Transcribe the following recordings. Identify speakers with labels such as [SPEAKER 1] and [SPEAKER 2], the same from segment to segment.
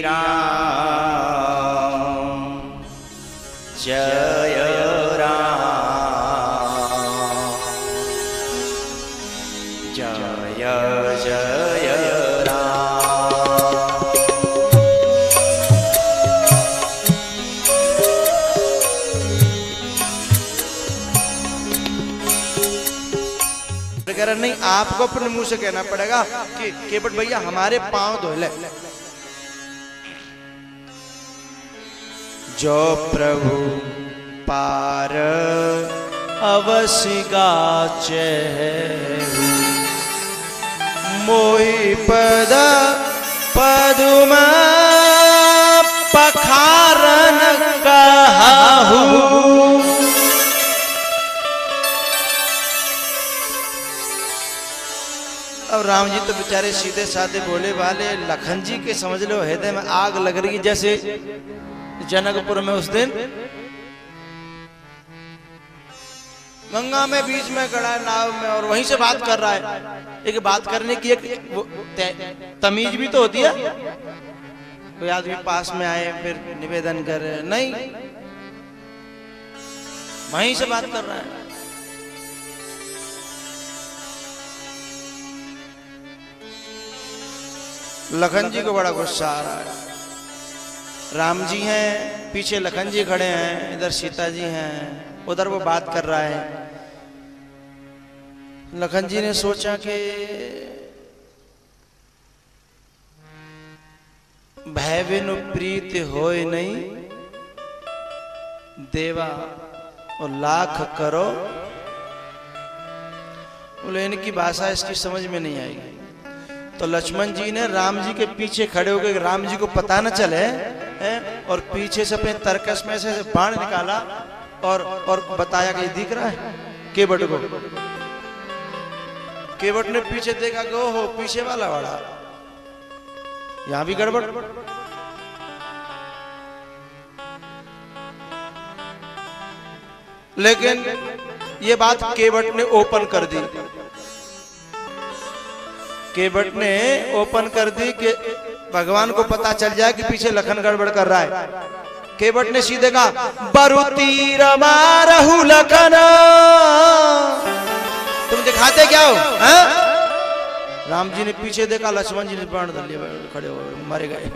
[SPEAKER 1] राम जय राम जय जय राम। नहीं, आपको अपने मुंह से कहना पड़ेगा कि केवट भैया हमारे पांव धो ले। जो प्रभु पार अवश्य गाचे मोहि पद पदुम पखारन कहु। अब राम जी तो बेचारे सीधे साधे बोले वाले, लखन जी के समझ लो हृदय में आग लग रही, जैसे जनकपुर में उस दिन गंगा में बीच में खड़ा है नाव में और वहीं से बात कर रहा है। एक बात करने की एक तमीज भी तो होती है। कोई आदमी पास में आए फिर निवेदन करे, नहीं, वहीं से बात कर रहा है। लखन जी को बड़ा गुस्सा आ रहा है। राम जी हैं, पीछे लखन जी खड़े हैं, इधर सीता जी हैं, उधर वो बात कर रहा है। लखन जी ने सोचा कि भय बिनु प्रीत होए नहीं, देवा और लाख करो। बोले इनकी भाषा इसकी समझ में नहीं आएगी। तो लक्ष्मण जी ने राम जी के पीछे खड़े हो गए, राम जी को पता न चले है, और पीछे से अपने तरकस में से बाण निकाला और बताया कि दिख रहा है केवट को। केवट ने पीछे देखा कि ओहो पीछे वाला बड़ा, यहां भी गड़बड़। लेकिन ये बात केवट ने ओपन कर दी। केवट ने ओपन कर दी कि भगवान को पता चल जाए कि पीछे लखन गड़बड़ कर रहा है। केवट ने सीधे कहा बरु तीर मारहु लखन, तुम दिखाते क्या हो? राम जी ने पीछे देखा, लक्ष्मण जी ने बाण धर लिया, खड़े हो मारे गए।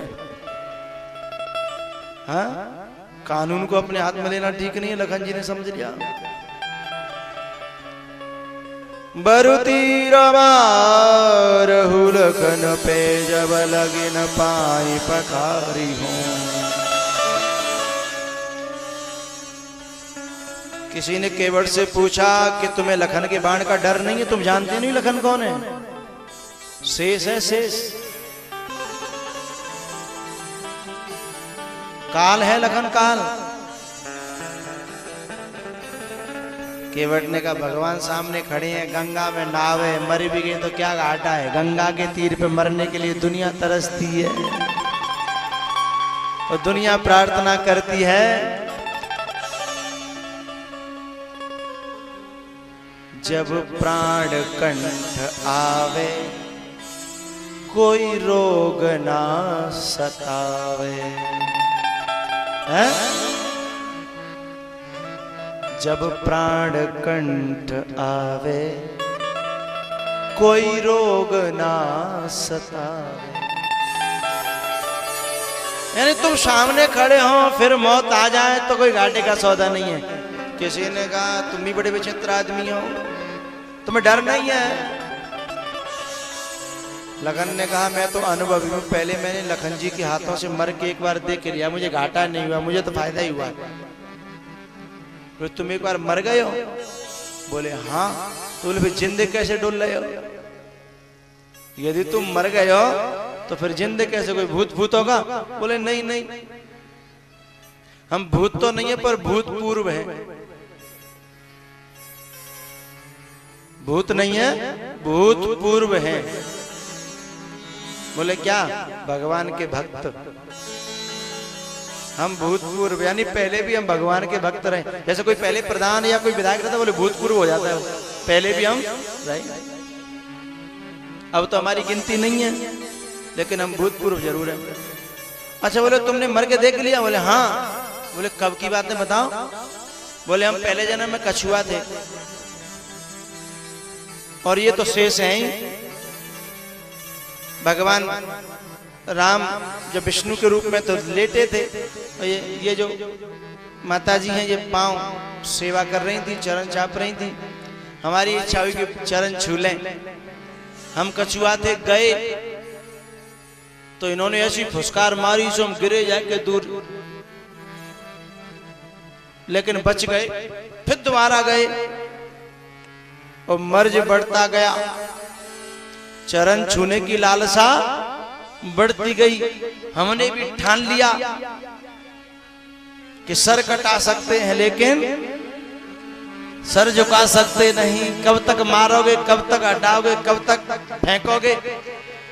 [SPEAKER 1] कानून को अपने हाथ में लेना ठीक नहीं है, लखन जी ने समझ लिया। बरु तीर मारहु लखन पे जब लगे न पाई पखारी हूं। किसी ने केवट से पूछा कि तुम्हें लखन के बाण का डर नहीं है? तुम जानते नहीं लखन कौन है? शेष है, शेष काल है, लखन काल। केवट ने कहा भगवान सामने खड़े हैं, गंगा में नाव है, मर भी गए तो क्या घाटा है? गंगा के तीर पे मरने के लिए दुनिया तरसती है और दुनिया प्रार्थना करती है। जब प्राण कंठ आवे कोई रोग ना सतावे, है? जब प्राण कंठ आवे कोई रोग ना सतावे। यानी तुम सामने खड़े हो फिर मौत आ जाए तो कोई घाटे का सौदा नहीं है। किसी ने कहा तुम भी बड़े विचित्र आदमी हो, तुम्हें डर नहीं है? लखन ने कहा मैं तो अनुभवी हूं, पहले मैंने लखन जी के हाथों से मर के एक बार देख लिया, मुझे घाटा नहीं हुआ, मुझे तो फायदा ही हुआ। तुम एक बार मर गए हो? बोले हाँ। तो बोले फिर जिंदे कैसे डोल रहे हो? यदि तुम मर गए हो तो फिर जिंदे कैसे? कोई भूत भूत होगा? बोले नहीं नहीं, हम भूत तो नहीं है पर भूतपूर्व है। भूत नहीं है, भूतपूर्व है। बोले क्या? भगवान के भक्त हम भूतपूर्व, यानी पहले भी हम भगवान के भक्त रहे। जैसे कोई पहले प्रधान या कोई विधायक रहता है, बोले भूतपूर्व हो जाता है, पहले भी हम रहे। अब तो हमारी गिनती नहीं है लेकिन हम भूतपूर्व जरूर हैं। अच्छा, बोले तुमने मर के देख लिया? बोले हाँ। बोले कब की बात है बताओ? बोले हम पहले जन्म में कछुआ थे और ये तो शेष हैं ही। भगवान राम जब विष्णु के रूप में तो लेटे थे, और ये जो माता जी हैं ये पांव सेवा कर रही थी, चरण चाप रही थी। हमारी इच्छा हुई कि चरण छू लें। हम कछुआ थे, गए तो इन्होंने ऐसी फुसकार मारी सो हम गिरे जाके दूर, लेकिन बच गए। फिर दोबारा गए और मर्ज बढ़ता गया, चरण छूने की लालसा बढ़ती गई। हमने भी ठान लिया कि सर कटा सकते हैं लेकिन सर झुका सकते नहीं। कब तक मारोगे, कब तक हटाओगे, कब तक फेंकोगे?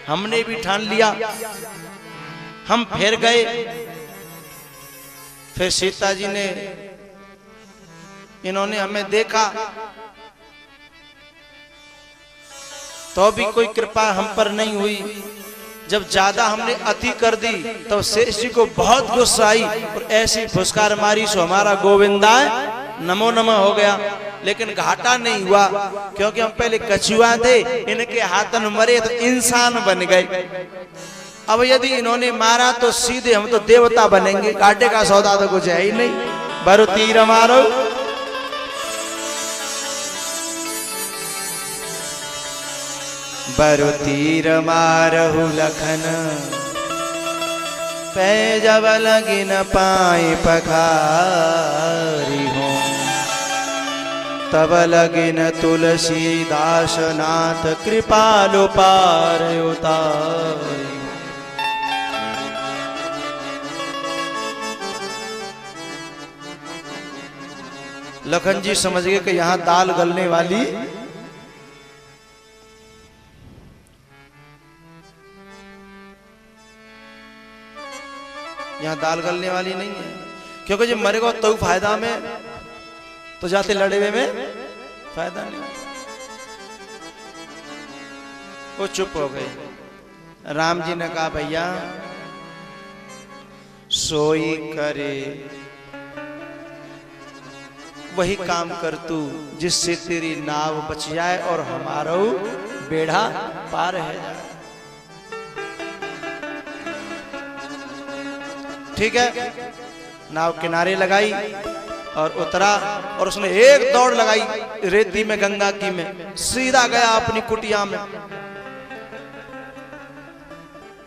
[SPEAKER 1] हमने भी ठान लिया। हम फिर गए। फिर सीता जी ने, इन्होंने हमें देखा तो भी कोई कृपा हम पर नहीं हुई। जब ज्यादा हमने अति कर दी तब शेष जी को बहुत गुस्सा आई और ऐसी फुसकार मारी सो हमारा गोविंदाय नमो नमः हो गया। लेकिन घाटा नहीं हुआ क्योंकि हम पहले कछुआ थे, इनके हाथन मरे तो इंसान बन गए। अब यदि इन्होंने मारा तो सीधे हम तो देवता बनेंगे, घाटे का सौदा तो कुछ है ही नहीं। बरु तीर मारो। बरु तीर मारहु लखन, पै जब लगी न पाई पखारी हो। तब लगी न तुलसीदास नाथ, कृपालु पार उतारी। लखन जी समझ गए कि यहां दाल गलने वाली नहीं है, क्योंकि जब मरेगा तो फायदा में, तो जाते लड़े हुए में फायदा नहीं। वो चुप हो गए। राम जी ने कहा भैया सोई करे वही काम कर तू जिससे तेरी नाव बच जाए और हमारा बेड़ा पार है। ठीक है, नाव किनारे लगाई और उतरा और उसने एक दौड़ लगाई रेती में, गंगा की में, सीधा गया अपनी कुटिया में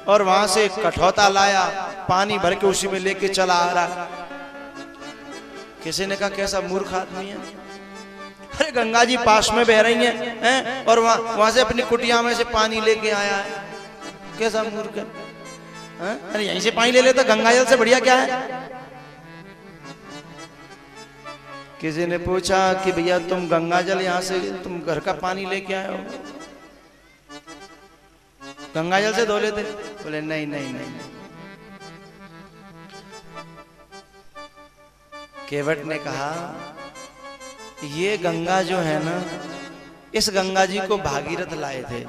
[SPEAKER 1] और वहां से कठौता लाया, पानी भर के उसी में लेके चला आ रहा। किसी ने कहा कैसा मूर्ख आदमी है, अरे गंगा जी पास में बह रही हैं और वहां से अपनी कुटिया में से पानी लेके आया है, कैसा मूर्ख है। अरे यहीं से पानी ले लेता, गंगा जल से बढ़िया क्या है। किसी ने पूछा कि भैया तुम गंगा जल यहां से तुम घर का पानी लेके आए हो, गंगा जल से धो लेते? बोले नहीं नहीं नहीं। केवट ने कहा ये गंगा जो है ना, इस गंगा जी को भागीरथ लाए थे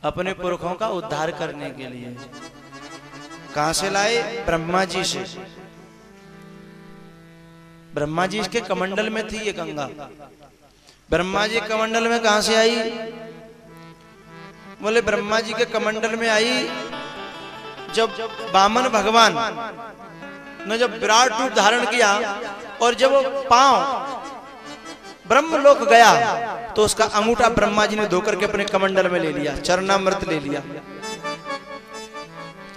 [SPEAKER 1] अपने पुरखों का उद्धार करने के लिए। कहां से लाए? ब्रह्मा जी से। ब्रह्मा जी के कमंडल में थी ये गंगा। ब्रह्मा जी कमंडल में कहां से आई? बोले ब्रह्मा जी के कमंडल में आई जब वामन भगवान ने जब विराट रूप धारण किया और जब वो पांव ब्रह्मलोक गया तो उसका अंगूठा ब्रह्मा जी ने धोकर के अपने कमंडल में ले लिया, चरणामृत ले लिया।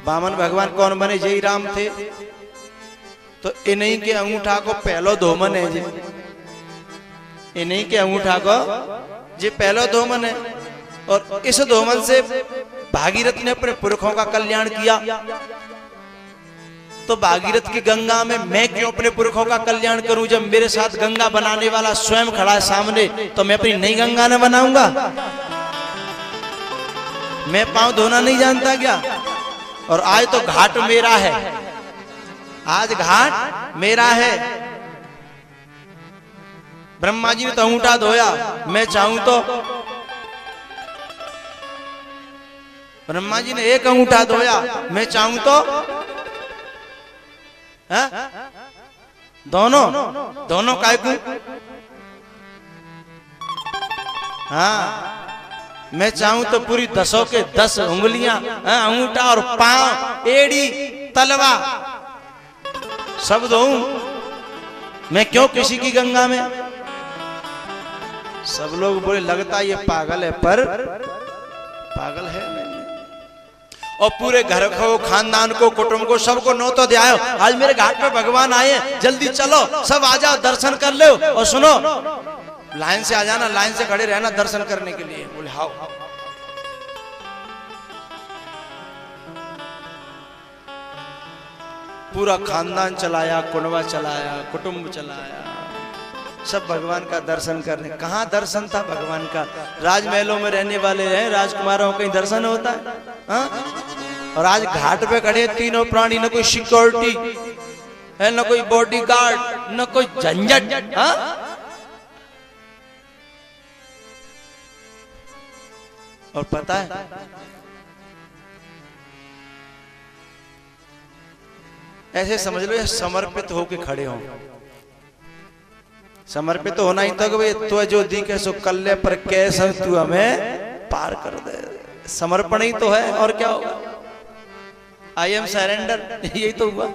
[SPEAKER 1] वामन भगवान कौन बने? जय राम थे, तो इन्हीं के अंगूठा को पहलो धोमन है जी, इन्हीं के अंगूठा को जी पहलो धोमन है। और इस धोमन से भागीरथ ने अपने पुरखों का कल्याण किया। तो भागीरथ की गंगा में मैं क्यों अपने पुरखों का कल्याण करूं? जब मेरे साथ गंगा बनाने वाला स्वयं खड़ा है सामने, तो मैं अपनी नई गंगा न बनाऊंगा? मैं पांव धोना नहीं जानता क्या? और आज तो घाट मेरा है, आज घाट मेरा है। ब्रह्मा जी ने तो अंगूठा धोया, मैं चाहूं तो ब्रह्मा जी ने एक अंगूठा धोया, मैं चाहूं तो दोनों दोनों काय को, हाँ मैं चाहूं तो पूरी 10 के 10 उंगलियां, अंगूठा और पांव, एड़ी, तलवा सब दूं। मैं क्यों किसी की गंगा में? सब लोग बोले लगता ये पागल है, पर पागल है नहीं। और पूरे घर को, खानदान को, कुटुंब को, सबको न्योता दिया, आज मेरे घाट पे भगवान आए, जल्दी चलो सब आ जाओ, दर्शन कर लो। और सुनो, लाइन से आ जाना, लाइन से खड़े रहना दर्शन करने के लिए। बोले हाउ। पूरा खानदान चलाया, कुनवा चलाया, कुटुंब चलाया, सब भगवान का दर्शन करने। कहाँ दर्शन था भगवान का? राजमहलों में रहने वाले हैं राजकुमारों, कहीं दर्शन होता है? हाँ? और आज घाट पे खड़े तीनों प्राणी, न कोई सिक्योरिटी है, न कोई बॉडीगार्ड, न कोई झंझट। हाँ? और पता है ऐसे समझ लो समर्पित होके खड़े हो। समर्पित तो होना ही था कि भाई तो जो दी के सो कल्ले पर कैसे तू हमें पार कर दे। समर्पण ही तो है, और क्या होगा? आई एम सरेंडर, यही तो हुआ।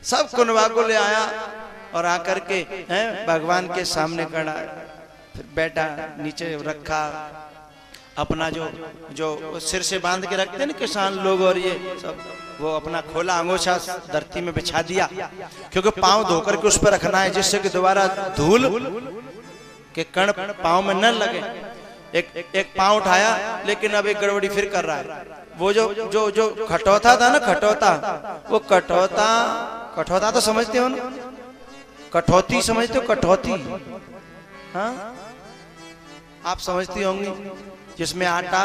[SPEAKER 1] सब कुनवा को ले आया और आकर के हैं भगवान के सामने खड़ा, फिर बैठा, नीचे रखा अपना जो सिर से बांध के रखते हैं ना किसान लोग, और ये सब, वो अपना खोला अंगोछा धरती में बिछा दिया, क्योंकि पांव धोकर के उस पर रखना है, जिससे कि दोबारा धूल के कण पांव में न लगे। एक पांव उठाया, लेकिन अब एक गड़बड़ी फिर कर रहा है। वो जो खटौता था ना, खटौता, वो कठौता तो समझते हो ना? कठौती समझते हो? कठौती, हाँ आप समझती होंगी, जिसमें आटा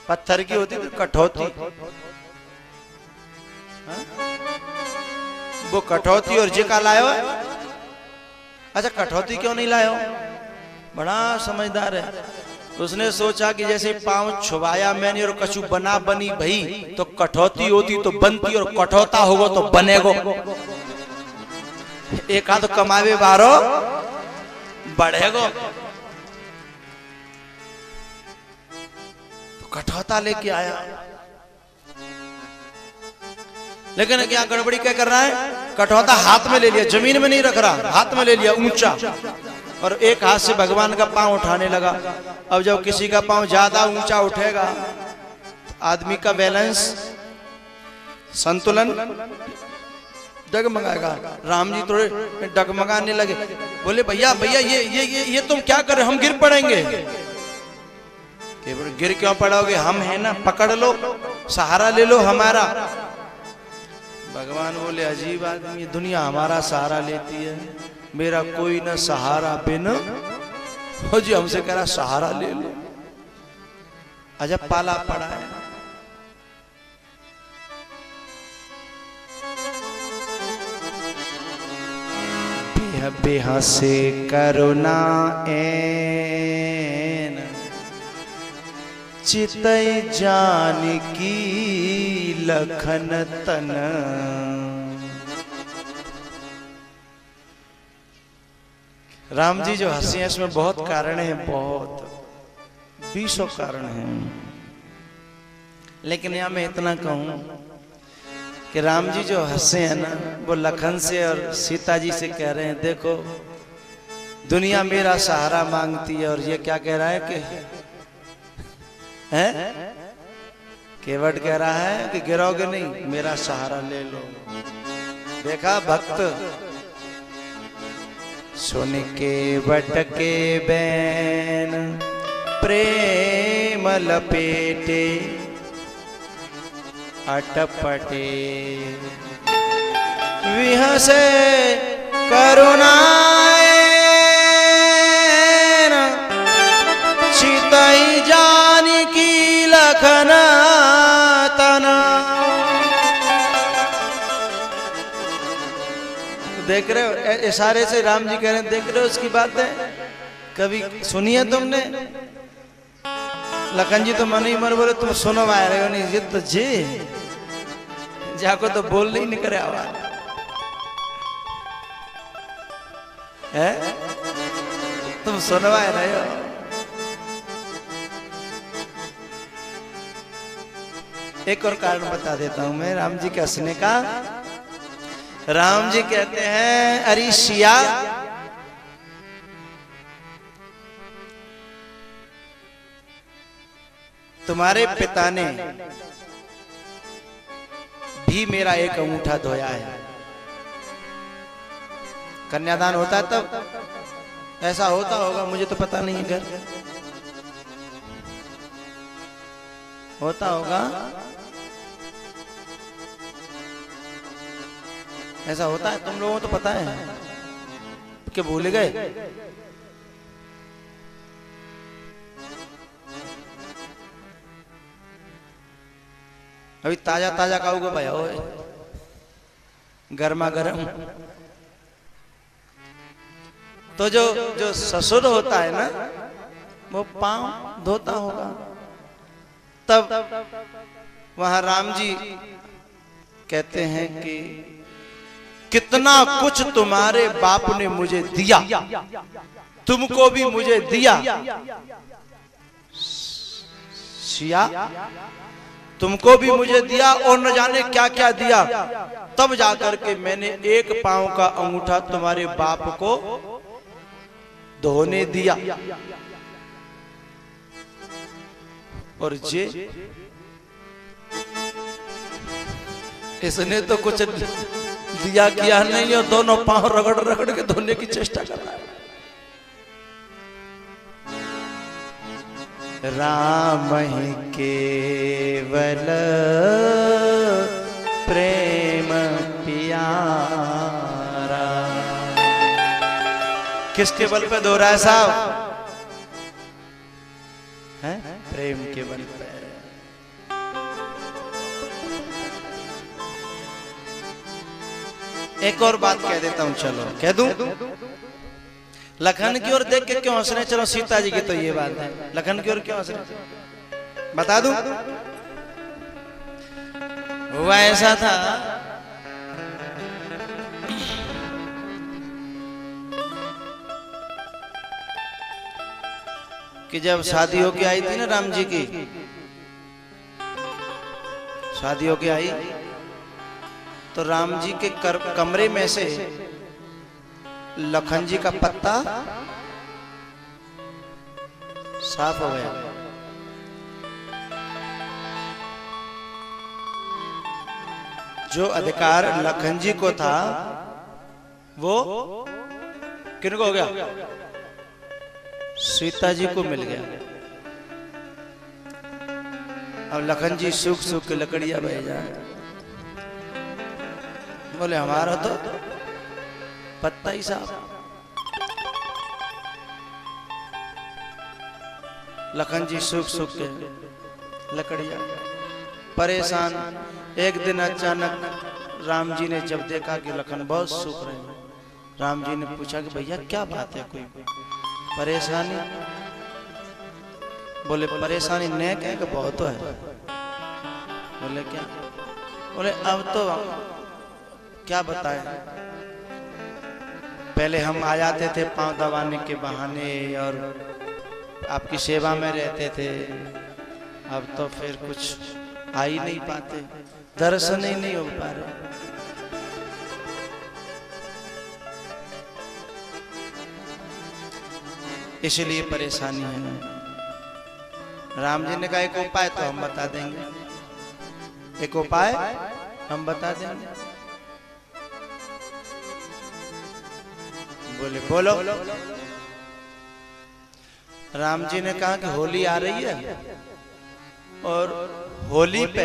[SPEAKER 1] पत्थर की होती थी, कठौती। हाँ? वो कठौती और जिका लायो। अच्छा, कठौती क्यों नहीं लायो? बड़ा समझदार है। उसने सोचा कि जैसे पांव छुबाया मैंने और कछु बना बनी भई, तो कठौती होती तो बनती, और कठौता होगा तो बनेगो। एक हाथ कमावे बारो बढ़ेगो। तो कठौता लेके आया, लेकिन क्या गड़बड़ी क्या कर रहा है? कठौता हाथ में ले लिया, जमीन में नहीं रख रहा, हाथ में ले लिया ऊंचा, और एक हाथ से भगवान का पांव उठाने लगा। अब जब किसी का पांव ज्यादा ऊंचा उठेगा, आदमी का बैलेंस, संतुलन डगमगाएगा। राम जी थोड़े डगमगाने लगे, बोले भैया भैया ये तुम क्या कर रहे हो? हम गिर पड़ेंगे। गिर क्यों पड़ोगे? हम है ना, पकड़ लो, सहारा ले लो हमारा। भगवान बोले अजीब आदमी, दुनिया हमारा सहारा लेती है, मेरा कोई ना सहारा बिन। हो जी हमसे कह रहा सहारा ले लो। अजब पाला पड़ा है। बेह बेह से करुणा एन चितई जानकी लखन तन। राम जी जो हंसी हैं इसमें बहुत कारण है, बहुत 20 कारण हैं, लेकिन यहां मैं इतना कहूं कि राम जी जो हंसे हैं ना, वो लखन से और सीता जी से कह रहे हैं देखो दुनिया मेरा सहारा मांगती है, और ये क्या कह रहा है कि केवट कह रहा है कि गिरोगे नहीं, मेरा सहारा ले लो। देखा भक्त सुन के वट के बैन प्रेम लपेटे अटपटे विहसे करुणाए चितई जानकी लखन तन। देख रहे हो इशारे से राम जी कह रहे हैं, देख रहे हो उसकी बातें कभी सुनी है तुमने? लखन जी तो मन ही मन बोले तुम सुनो आ रहे हो नहीं ये तो जी जाको तो बोल नहीं करे आवाज है, तुम सुनवा रहे हो। एक और कारण बता देता हूं मैं राम जी के हंसने का। राम जी कहते हैं अरे सिया तुम्हारे पिता ने भी मेरा एक अंगूठा धोया है। कन्यादान होता है तब ऐसा होता होगा, मुझे तो पता नहीं है, घर होता होगा, ऐसा होता है, तुम लोगों को तो पता है कि भूल गए। अभी ताजा ताजा खाओगे भाई, गर्मा गर्म। तो जो ससुर होता है ना वो पांव धोता होगा, तब वहां राम जी कहते हैं कि कितना कुछ तुम्हारे बाप ने मुझे दिया, तुमको भी मुझे दिया सिया, तुमको भी मुझे दिया और न जाने क्या क्या दिया, तब जाकर के मैंने एक पांव का अंगूठा तुम्हारे बाप को धोने दिया। और जे इसने तो कुछ दिया किया नहीं और दोनों पांव रगड़ रगड़ के धोने की चेष्टा कर रहा है। राम ही केवल प्रेम प्यारा। किसके बल पे दो रहा है साहब? है प्रेम के बल पे। एक और बात कह देता हूं, चलो कह दूं। लखन की ओर देख के क्यों हंस रहे? चलो सीता जी की तो ये बात है, लखन की ओर क्यों हंस रहे बता दूं। हुआ ऐसा था कि जब शादी होके आई थी ना राम जी की, शादी होके आई तो राम जी के कमरे में से लखन जी का पत्ता साफ हो गया। जो अधिकार लखन जी को था वो किनको हो गया? सीता जी को मिल गया। अब लखन जी सूख सूख के लकड़ियां भेजा, बोले हमारा तो पत्ता ही साफ। लखन जी सूख सूख के लकड़ियां परेशान। एक दिन अचानक राम जी ने जब देखा कि लखन बहुत सूख रहे हैं, राम जी ने पूछा कि भैया क्या बात है, कोई परेशानी? बोले परेशानी न कह के बहुत है। बोले क्या? बोले अब तो क्या बताएं, पहले हम आ जाते थे पांव दबाने के बहाने और आपकी सेवा में रहते थे, अब तो फिर कुछ आ ही नहीं पाते, दर्शन ही नहीं हो पा रहे। इसलिए परेशानी है। राम जी ने कहा एक उपाय तो हम बता देंगे, एक उपाय हम बता देंगे। बोले बोलो। राम जी ने कहा कि होली आ रही है और होली पे,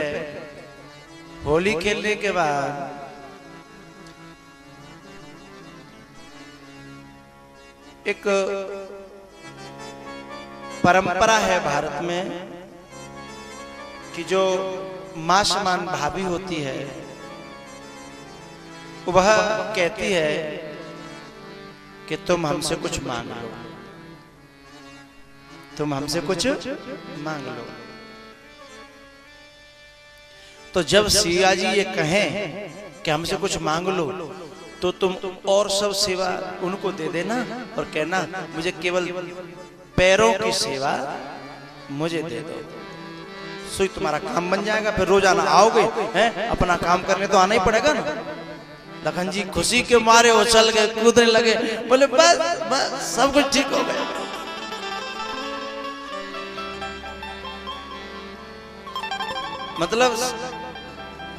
[SPEAKER 1] होली खेलने के बाद एक परंपरा है भारत में कि जो मासमान भाभी होती है वह कहती है कि तुम हमसे कुछ मांग लो, तुम हमसे कुछ मांग लो। तो जब सिया जी ये कहें कि हमसे कुछ मांग लो, तो तुम और सब सेवा उनको दे देना और कहना मुझे केवल पैरों की सेवा मुझे दे दो, सो तुम्हारा काम बन जाएगा। फिर रोजाना आओगे हैं, अपना काम करने तो आना ही पड़ेगा ना। लखन जी खुशी के मारे उछल गए, कूदने लगे, बोले बस बस सब कुछ ठीक हो गया। मतलब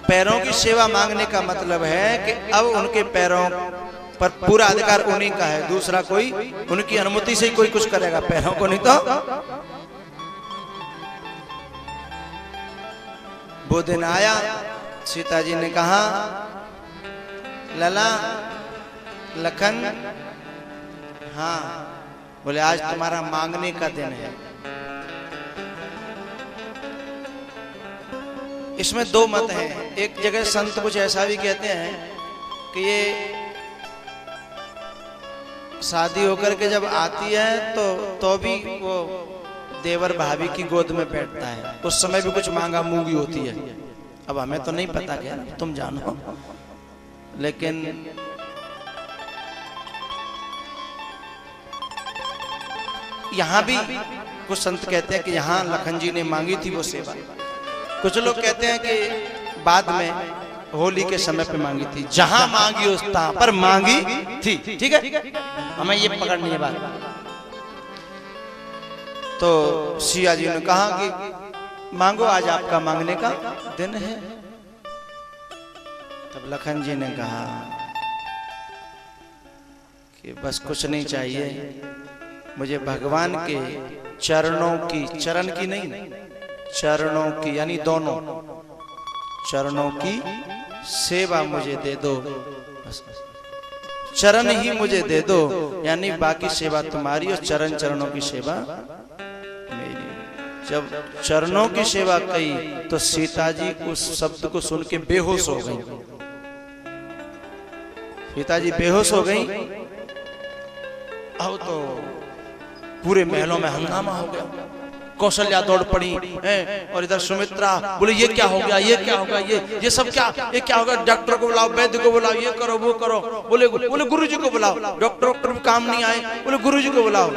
[SPEAKER 1] पैरों की सेवा मांगने का मतलब है कि अब उनके पैरों पर पूरा अधिकार उन्हीं का है, दूसरा कोई उनकी अनुमति से ही कोई कुछ करेगा, पैरों को नहीं तो। वो दिन आया, सीता जी ने कहा लला लखन, हाँ, बोले आज तुम्हारा मांगने का दिन है। इसमें दो मत हैं। एक जगह संत कुछ ऐसा भी कहते हैं कि ये शादी होकर के जब आती है तो भी वो देवर भाभी की गोद में बैठता है, उस समय भी कुछ मांगा मूंगी होती है। अब हमें तो नहीं पता, क्या तुम जानो, लेकिन यहां भी कुछ संत कहते हैं कि यहां लखन जी ने मांगी थी वो सेवा। कुछ लोग कहते हैं कि बाद में होली के समय पे मांगी थी, जहां मांगी उस पर मांगी थी। ठीक है, हमें ये पकड़नी है बात। तो सिया जी ने कहा कि मांगो, आज आपका मांगने का दिन है। तब लखन जी ने कहा कि बस कुछ नहीं चाहिए, मुझे भगवान के चरणों की, चरण की नहीं, चरणों की यानी दोनों चरणों की सेवा मुझे दे दो, चरण ही मुझे दे दो, यानी बाकी सेवा तुम्हारी और चरण चरणों की सेवा मेरी। जब चरणों की सेवा कही तो सीता जी उस शब्द को सुन के बेहोश हो गई। सीता जी बेहोश हो गई। अब तो पूरे महलों में हंगामा हो गया। कौशल्या दौड़ पड़ी है और इधर सुमित्रा बोले ये क्या हो गया, ये क्या होगा, ये सब क्या, ये क्या होगा, डॉक्टर को बुलाओ, वैद्य को बुलाओ, ये करो वो करो। बोले गुरुजी को बुलाओ, डॉक्टर भी काम नहीं आए, बोले गुरुजी को बुलाओ।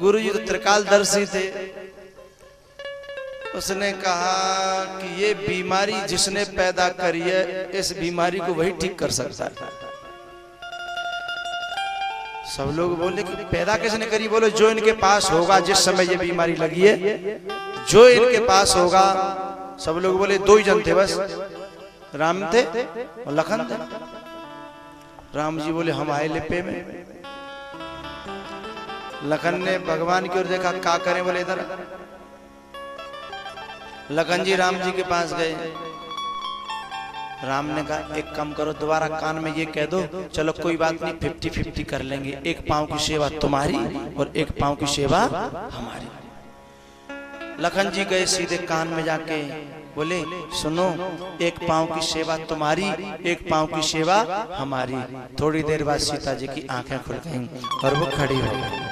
[SPEAKER 1] गुरुजी तो त्रिकालदर्शी थे। उसने कहा कि ये बीमारी जिसने पैदा करी है, इस बीमारी को वही ठीक कर सकता है। सब लोग बोले कि पैदा किसने करी? बोले जो इनके पास होगा, जिस समय ये बीमारी लगी है, जो इनके पास होगा। सब लोग बोले दो ही जन थे बस, राम थे और लखन थे। राम जी बोले हम आए लिपे में। लखन ने भगवान की ओर देखा, क्या करें? बोले इधर। लखन जी राम जी के पास गए। राम ने कहा एक काम करो, दोबारा कान में ये कह दो, चलो कोई बात नहीं, 50-50 कर लेंगे, एक पांव की सेवा तुम्हारी और एक पांव की सेवा हमारी। लखन जी गए सीधे कान में जाके बोले सुनो, एक पांव की सेवा तुम्हारी, एक पांव की सेवा हमारी। थोड़ी देर बाद सीता जी की आंखें खुल गईं और वो खड़ी हो गई।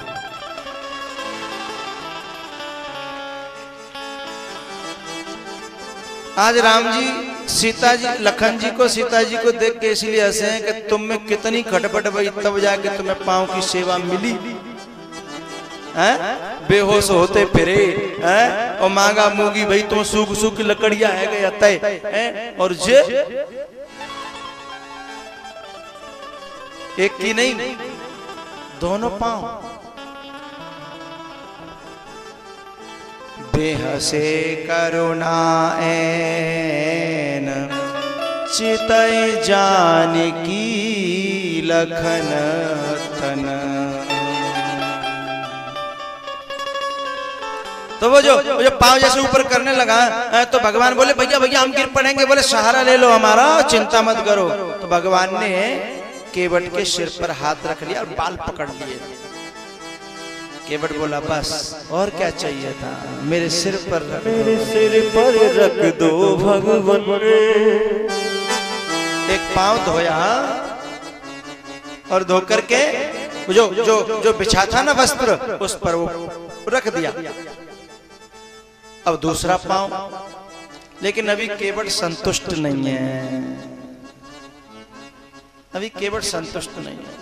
[SPEAKER 1] आज राम जी सीता जी, लखन जी को सीता जी को देख के इसलिए हंसे हैं कि तुम में कितनी खटपट भई, तब जाके तुम्हें पांव की सेवा मिली हैं? बेहोश होते फिरे हैं और मांगा मूंगी भाई, तुम सूख सूख लकड़ियां है गए तय हैं, और जे एक की नहीं दोनों पांव। बेहसे करुणा ऐन चितय जानकी लखन तन। तो वो जो पांव जैसे ऊपर करने लगा तो भगवान बोले भैया भैया हम गिर पड़ेंगे। बोले सहारा ले लो हमारा, चिंता मत करो। तो भगवान ने केवट के सिर पर हाथ रख लिया और बाल पकड़ लिए। केवट बोला बस और क्या चाहिए था, मेरे सिर पर रख दो भगवान। एक पांव धोया और धो करके जो जो जो बिछा था ना वस्त्र उस पर वो रख दिया। अब दूसरा पांव, लेकिन अभी केवट संतुष्ट नहीं है, अभी केवट संतुष्ट नहीं है।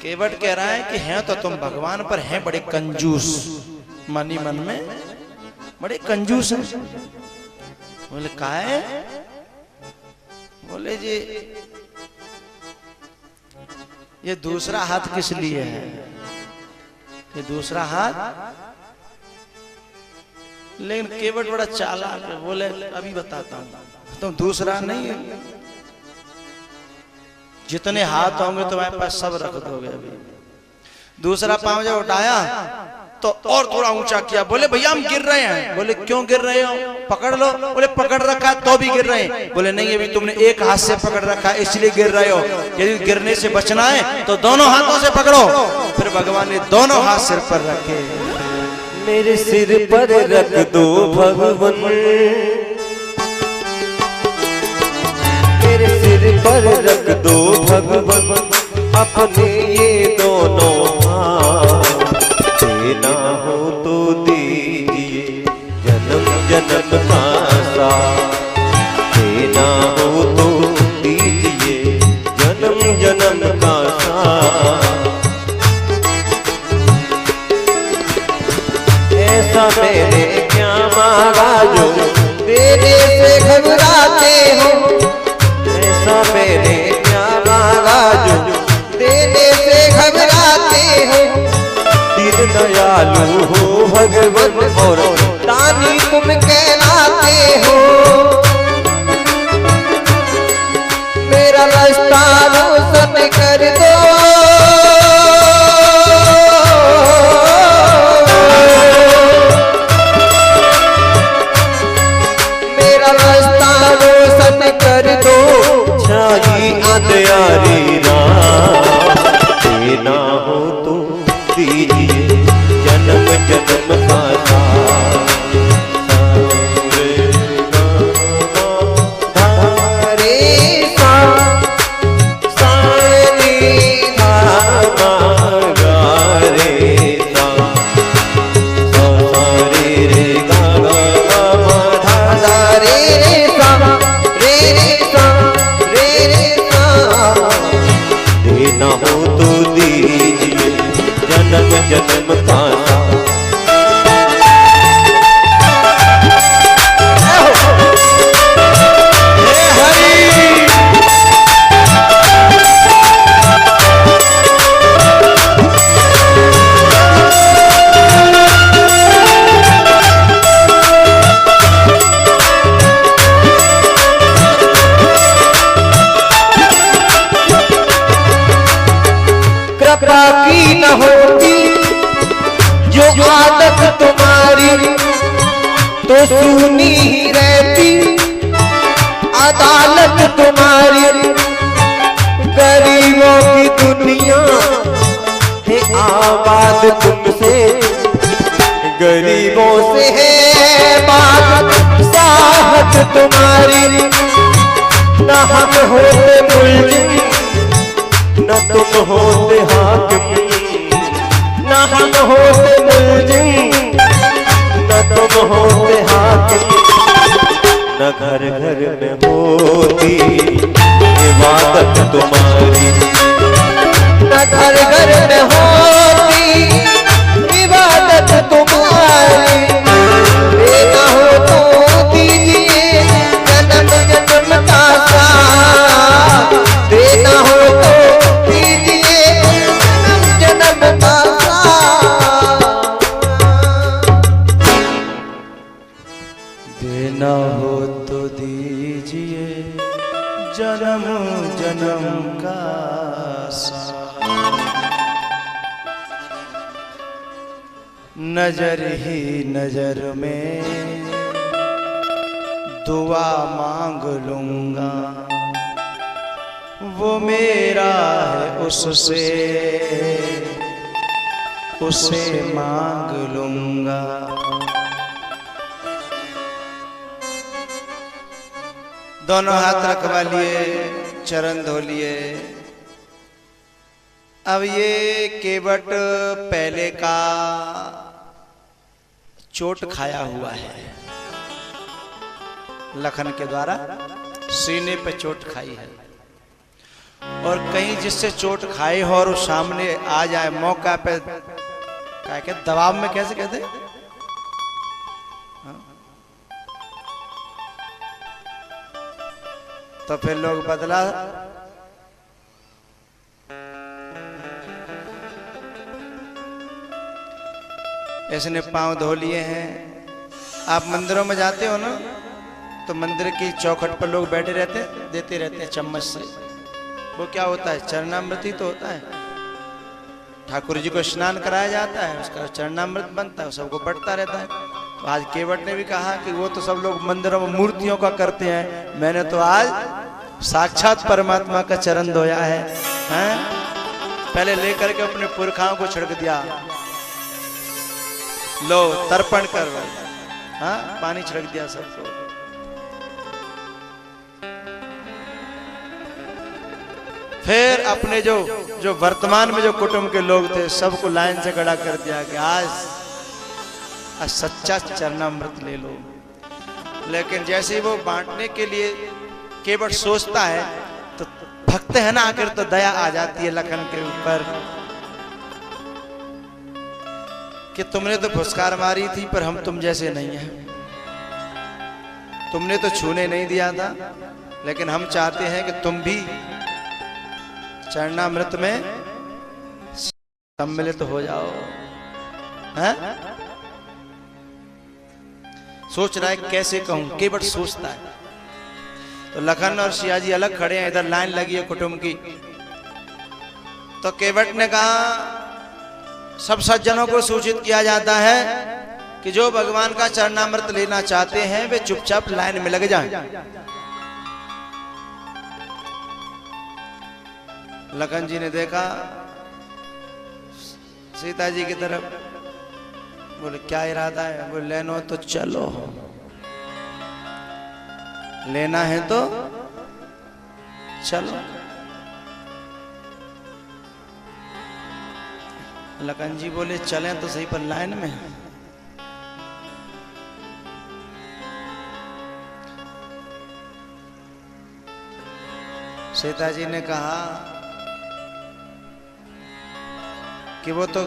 [SPEAKER 1] केवट कह रहा है कि हैं तो तुम भगवान पर हैं बड़े कंजूस, मन ही मन में बड़े कंजूस हैं। बोले का है? बोले जी ये दूसरा हाथ किस लिए है? ये दूसरा हाथ, लेकिन केवट बड़ा चालाक है। बोले अभी बताता हूं, तुम दूसरा नहीं, जितने हाथ होंगे तुम्हारे पास सब रख दोगे। अभी दूसरा पांव जब उठाया तो और थोड़ा ऊंचा किया। बोले भैया हम गिर रहे हैं। बोले क्यों गिर रहे हो? पकड़ लो। बोले पकड़ रखा तो भी गिर रहे हैं। बोले नहीं, अभी तुमने एक हाथ से पकड़ रखा इसलिए गिर रहे हो, यदि गिरने से बचना है तो दोनों हाथों से पकड़ो। फिर भगवान ने दोनों हाथ सिर पर रखे।
[SPEAKER 2] मेरे सिर पर रख दो भगवान, मेरे सिर पर रख दो भगवान, अपने ये दोनों हाथ। देना हो तो दीजिए जन्म जन्म का साथ, देना हो तो दीजिए जन्म जन्म का साथ। ऐसा मैंने क्या मांगा जो देने से घबराते हो, ऐसा मैंने क्या मांगा जो देने से घबराते हो। दीन दयालु हो भगवान और दानी तुम कहलाते हो। मेरा रास्ता रोशन कर दो, मेरा रास्ता रोशन कर दो। छाई अंधियारी रात, देना हो तो दीजिए जन्म जन्म का साथ। देना हो तो दीजिए जन्म जन्म का साथ। कृपा की न होती जो आदत तुम्हारी तो सुनी ही रहती अदालत तुम्हारी। गरीबों की दुनिया है आबाद तुमसे, गरीबों से है बात साहत तुम्हारी। न हम होते मुल्जिम न तुम होते हाकिम, न हम होते मुल्जिम न तुम होते हाकिम। न घर घर में होती इबादत तुम्हारी, न घर घर में होती इबादत तुम्हारी। देना हो तो दीजिए जन्म जन्म का साथ, देना हो तो
[SPEAKER 1] देना हो तो दीजिए जन्म जन्म का साथ। नजर ही नजर में दुआ मांग लूंगा, वो मेरा है उससे उसे मांग लूंगा। दोनों हाथ रखवा लिए, चरण धो लिए, अब ये केवट पहले का चोट खाया हुआ है, लखन के द्वारा सीने पे चोट खाई है, और कहीं जिससे चोट खाई हो और सामने आ जाए मौका पे, क्या कहते दबाव में, कैसे कहते, तो फिर लोग बदला इसने पांव धो लिए हैं। आप मंदिरों में जाते हो ना, तो मंदिर की चौखट पर लोग बैठे रहते हैं, देते रहते हैं चम्मच से। वो क्या होता है, चरणामृत ही तो होता है। ठाकुर जी को स्नान कराया जाता है, उसका चरणामृत बनता है, सबको बंटता रहता है। तो आज केवट ने भी कहा कि वो तो सब लोग मंदिरों में मूर्तियों का करते हैं, मैंने तो आज साक्षात परमात्मा का चरण धोया है, हैं? पहले लेकर के अपने पुरखाओं को छिड़क दिया, लो तर्पण कर, हाँ पानी छिड़क दिया सबको। फिर अपने जो वर्तमान में जो कुटुंब के लोग थे सबको लाइन से खड़ा कर दिया कि आज सच्चा चरणामृत ले लो। लेकिन जैसे ही वो बांटने के लिए केवट सोचता है, तो भक्त है ना, आखिर तो दया आ जाती है लखन के ऊपर कि तुमने तो फुसकार मारी थी, पर हम तुम जैसे नहीं हैं, तुमने तो छूने नहीं दिया था, लेकिन हम चाहते हैं कि तुम भी चरणामृत में सम्मिलित हो जाओ, हैं? सोच रहा है कैसे कहूं, केवट सोचता है। तो लखन और सियाजी अलग खड़े हैं, इधर लाइन लगी है कुटुंब की। तो केवट ने कहा, सब सज्जनों को सूचित किया जाता है कि जो भगवान का चरणामृत लेना चाहते हैं वे चुपचाप लाइन में लग जाएं। लखन जी ने देखा सीता जी की तरफ, बोले क्या इरादा है? बोले लेनो तो चलो, लेना है तो चलो। लखन जी बोले चलें तो सही, पर लाइन में। सीता जी ने कहा कि वो तो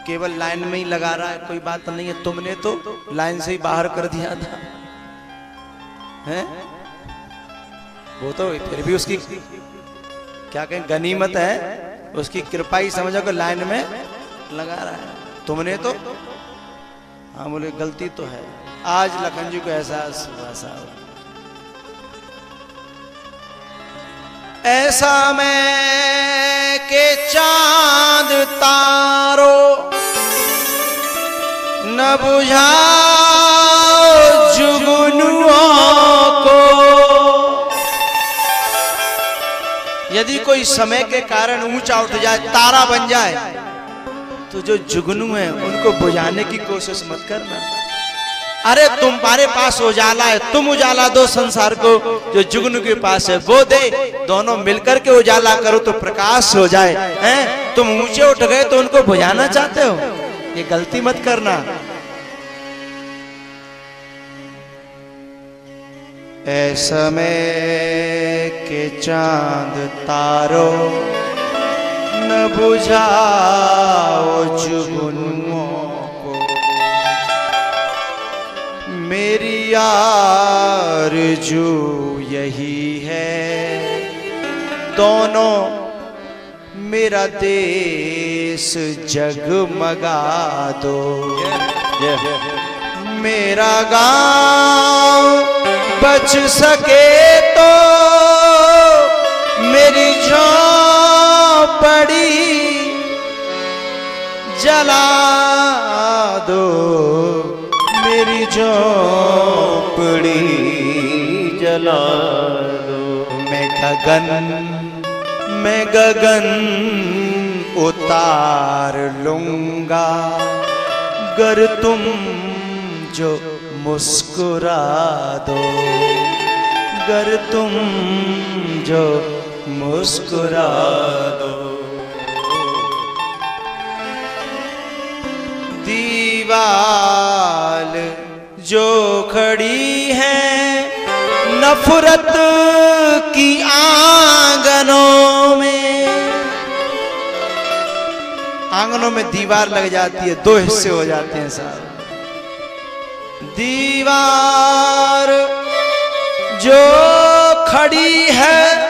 [SPEAKER 1] केवल लाइन में ही लगा रहा है, कोई बात नहीं है, तुमने तो लाइन से ही बाहर कर दिया था, हैं? वो तो फिर भी उसकी क्या कहें गनीमत है, उसकी कृपा ही समझो कि लाइन में लगा रहा है, तुमने तो, हाँ बोले गलती तो है। आज लखन जी को एहसास हुआ साहब, ऐसा मैं के चांद तारो न बुझाओ जुगनुओं को। यदि कोई समय के कारण ऊंचा उठ जाए, तारा बन जाए, तो जो जुगनू है उनको बुझाने की कोशिश मत करना। अरे तुम्हारे पास उजाला है, तुम उजाला दो संसार को, जो जुगनू के पास है वो दे, दोनों मिलकर के उजाला करो तो प्रकाश हो जाए, हैं? तुम ऊंचे उठ गए तो उनको बुझाना चाहते हो, ये गलती मत करना। ऐ समय के चांद तारो न बुझाओ जुगनुओं को, मेरी आरज़ू यही है, दोनों मेरा देश जगमगा दो। मेरा गांव बच सके तो मेरी झोंपड़ी जला दो, मेरी झोंपड़ी जला दो। मैं गगन उतार लूंगा गर तुम जो मुस्कुरा दो, गर तुम जो मुस्कुरा दो। दीवाल जो खड़ी है नफरत की आंगनों में, आंगनों में दीवार लग जाती है, दो हिस्से हो जाते हैं साहब। दीवार जो खड़ी है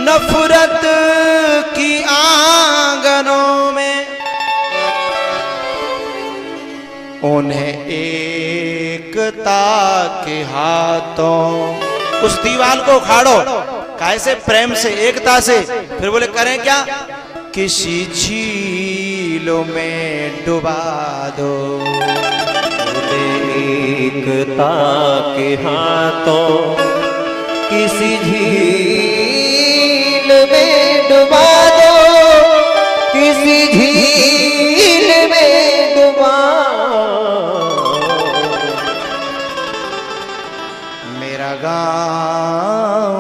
[SPEAKER 1] नफरत की आंगनों में, उन्हें एकता के हाथों, उस दीवार को उखाड़ो कैसे, प्रेम से, एकता से। फिर बोले करें क्या, किसी झीलों में डुबा दो,
[SPEAKER 2] एकता के हाथों किसी झील में डुबा दो, किसी झील में डुबा।
[SPEAKER 1] मेरा गांव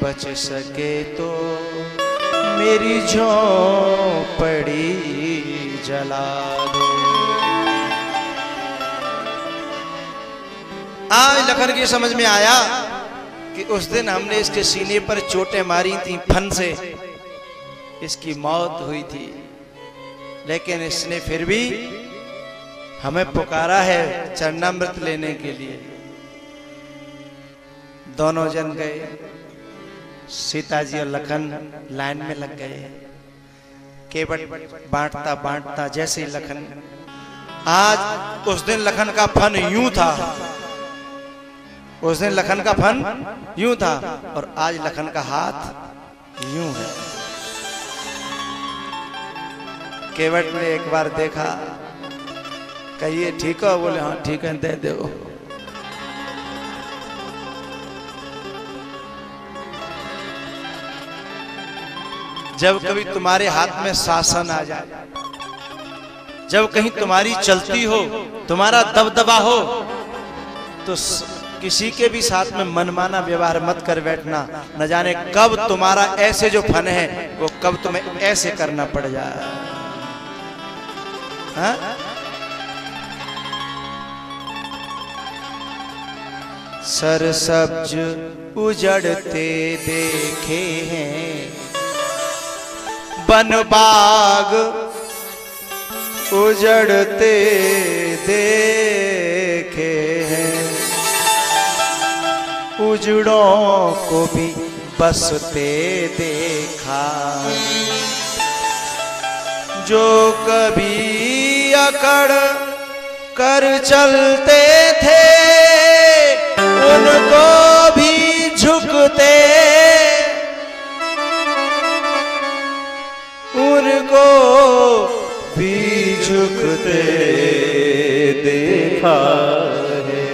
[SPEAKER 1] बच सके तो मेरी झोंपड़ी जला दो। आज लखन की समझ में आया कि उस दिन हमने इसके सीने पर चोटें मारी थी, फन से इसकी मौत हुई थी, लेकिन इसने फिर भी हमें पुकारा है चरणामृत लेने के लिए। दोनों जन गए, सीता जी और लखन लाइन में लग गए, केवट बांटता बांटता। जैसे ही लखन, आज उस दिन लखन का फन यूं था, उस दिन लखन का फन यूं था, और आज लखन का हाथ यूं है। केवट ने एक बार देखा, कहिए ठीक हो? बोले हाँ ठीक है, दे दो। जब कभी तुम्हारे हाथ में शासन आ जाए, जब कहीं तुम्हारी चलती हो, तुम्हारा दबदबा हो, तो किसी के भी साथ में मनमाना व्यवहार मत कर बैठना। न जाने कब तुम्हारा ऐसे जो फन है वो कब तुम्हें ऐसे करना पड़ जाए। हाँ? सरसब्ज उजड़ते देखे हैं, बन बाग उजड़ते देखे हैं, उजड़ों को भी बसते देखा, जो कभी अकड़ कर चलते थे उनको भी झुकते, उनको भी झुकते देखा है।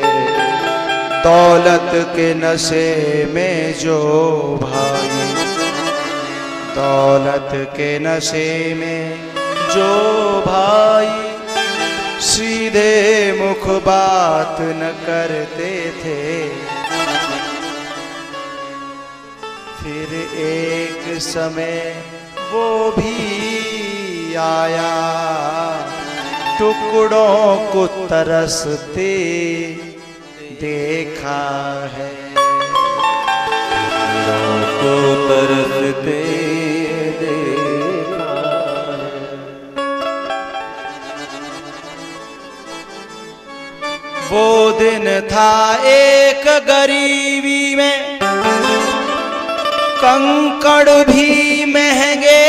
[SPEAKER 1] दौलत के नशे में जो भाई, दौलत के नशे में जो भाई सीधे मुख बात न करते थे, फिर एक समय वो भी आया, टुकड़ों को तरसते देखा है,
[SPEAKER 2] को तरसते देखा है।
[SPEAKER 1] वो दिन था एक गरीबी में, कंकड़ भी महंगे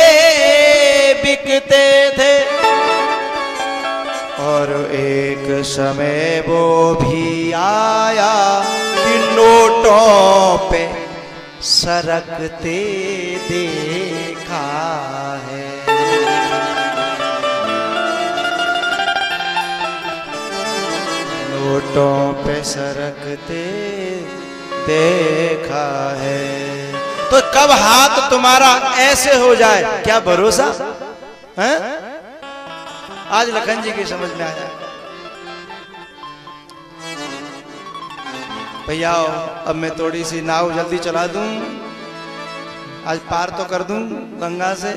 [SPEAKER 1] बिकते थे, और एक समय वो भी आया कि नोटों पे सरकते देखा है। नोटों पे सरकते देखा है। तो कब हाथ तुम्हारा ऐसे हो जाए, क्या भरोसा है? आज लखन जी की समझ में आया। भैया अब मैं थोड़ी सी नाव जल्दी चला दूं, आज पार तो कर दूं गंगा से।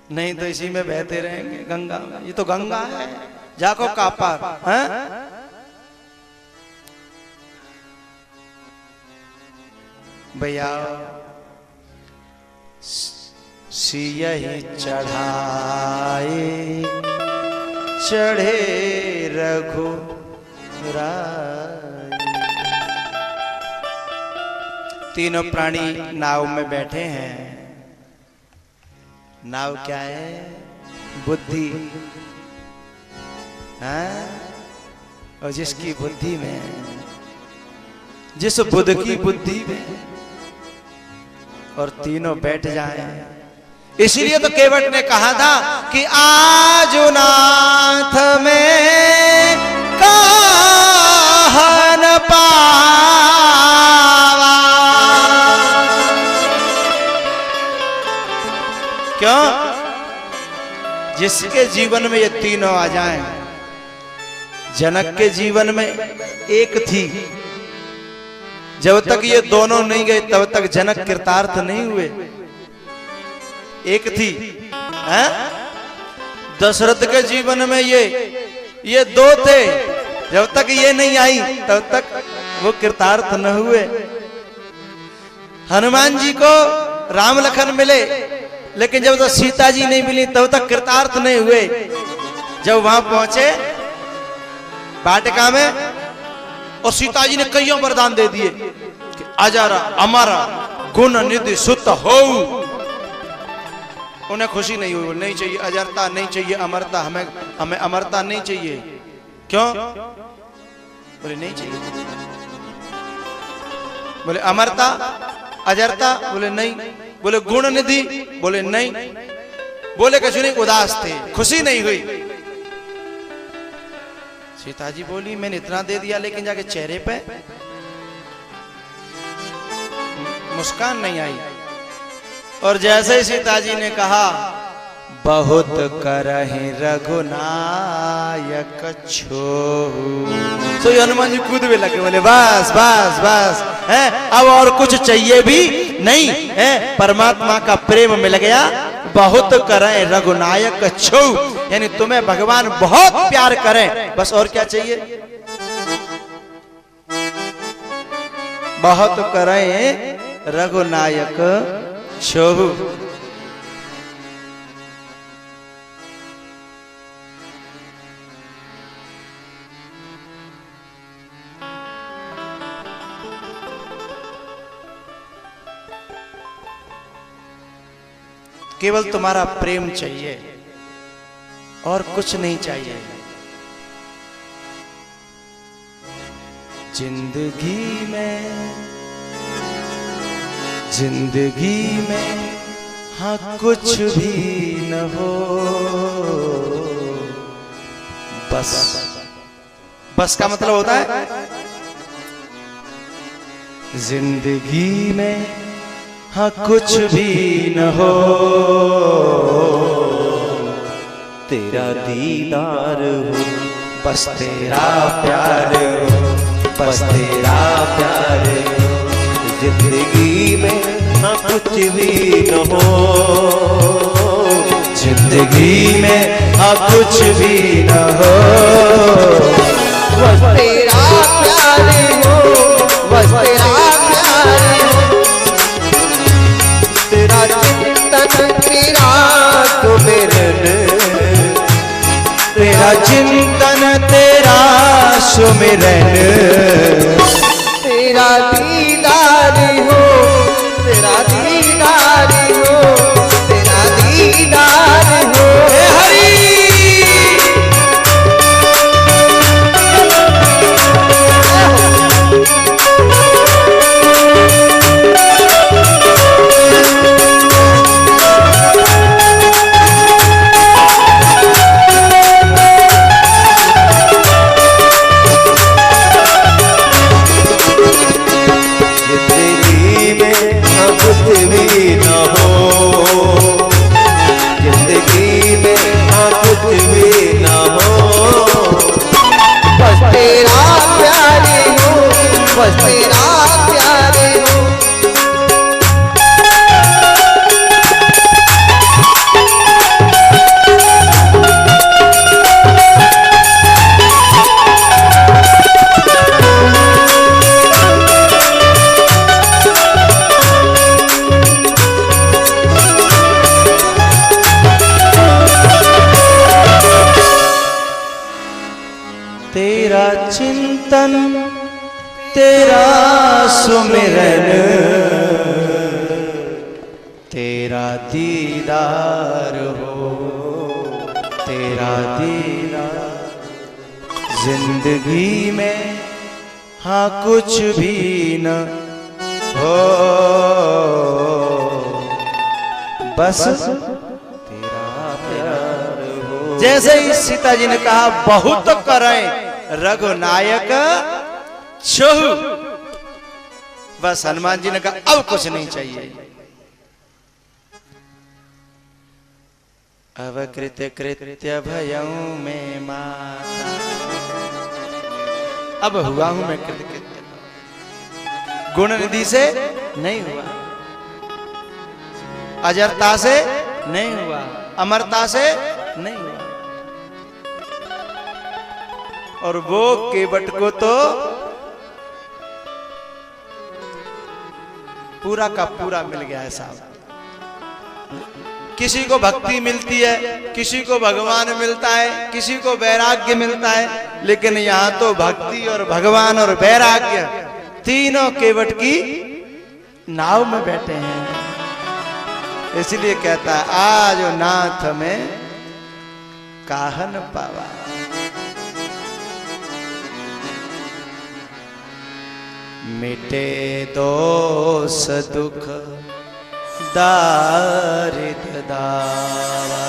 [SPEAKER 1] नहीं तो इसी में बहते रहेंगे गंगा में। ये तो गंगा है, जाको का पार है। भैया सियहि चढ़ाए चढ़े रघुराई। तीनों प्राणी नाव में बैठे हैं। नाव क्या है? बुद्धि है। और जिसकी बुद्धि में, जिस बुद्ध की बुद्धि में और तीनों बैठ जाएं। इसलिए तो केवट ने कहा था कि आजुनाथ में कहन पावा। क्यों? जिसके जीवन में ये तीनों आ जाएं। जनक के जीवन में एक थी, जब तक ये दोनों नहीं गए तब तक जनक कृतार्थ नहीं हुए। एक थी हैं? दशरथ के जीवन में ये दो थे, जब तक ये नहीं आई तब तक वो कृतार्थ न हुए। हनुमान जी को राम लखन मिले, लेकिन जब तक सीता जी नहीं मिली तब तक कृतार्थ नहीं हुए। जब वहां पहुंचे वाटिका में और सीता जी ने कईयों वरदान दे दिए कि अजर अमर गुण निधि सुत हो। उन्हें खुशी नहीं हुई, नहीं चाहिए अजरता, नहीं चाहिए अमरता, हमें अमरता नहीं चाहिए। क्यों? बोले नहीं चाहिए। बोले अमरता अजरता, बोले नहीं। बोले गुण निधि, बोले नहीं। बोले कछु नहीं, उदास थे, खुशी नहीं हुई। सीता जी बोली मैंने इतना दे दिया, लेकिन जाके चेहरे पे मुस्कान नहीं आई। और जैसे ही सीता जी ने कहा बहुत करहि रघुनायक छोहु, तो हनुमान जी कूदने लगे। बोले बस बस बस है, अब और कुछ चाहिए भी नहीं है। परमात्मा का प्रेम मिल गया। बहुत करें रघुनायक छो, यानी तुम्हें भगवान बहुत प्यार करें, बस और क्या चाहिए? बहुत करें रघुनायक छो। केवल तुम्हारा प्रेम चाहिए और कुछ नहीं चाहिए। जिंदगी में हाँ कुछ भी न हो, बस का मतलब होता है जिंदगी में हाँ कुछ भी न हो,
[SPEAKER 2] तेरा दीदार हो,
[SPEAKER 1] बस तेरा प्यार हो, बस तेरा प्यार हो।
[SPEAKER 2] जिंदगी में हाँ कुछ भी न हो,
[SPEAKER 1] जिंदगी में हाँ कुछ भी न हो,
[SPEAKER 2] बस तेरा प्यार हो, बस तेरा प्यार हो। तेरा चिंतन तेरा सुमिरन,
[SPEAKER 1] तेरा चिंतन तेरा सुमिरन,
[SPEAKER 2] तेरा दीदार हो, तेरा दीदार हो, तेरा दीदार हो।
[SPEAKER 1] हे हरि कीर्तन तेरा सुमिरन तेरा दीदार हो, तेरा दीदार। जिंदगी में हाँ कुछ भी न हो, बस तेरा प्यार हो। जैसे ही सीता जी ने कहा बहुत करें रघुनायक छहु, बस हनुमान जी ने कहा अब कुछ नहीं चाहिए। अवकृत कृत्य भयऊ में माता, अब हुआ हूं मैं कृत्य। गुण निधि से नहीं हुआ, अजरता से नहीं हुआ, अमरता से नहीं हुआ। और वो केवट को तो पूरा का पूरा मिल गया है साहब। किसी को भक्ति मिलती है, किसी को भगवान मिलता है, किसी को वैराग्य मिलता है, लेकिन यहां तो भक्ति और भगवान और वैराग्य तीनों केवट की नाव में बैठे हैं। इसलिए कहता है आज नाथ में काहन पावा। मिटे दोष दुख दारिद्र दावा।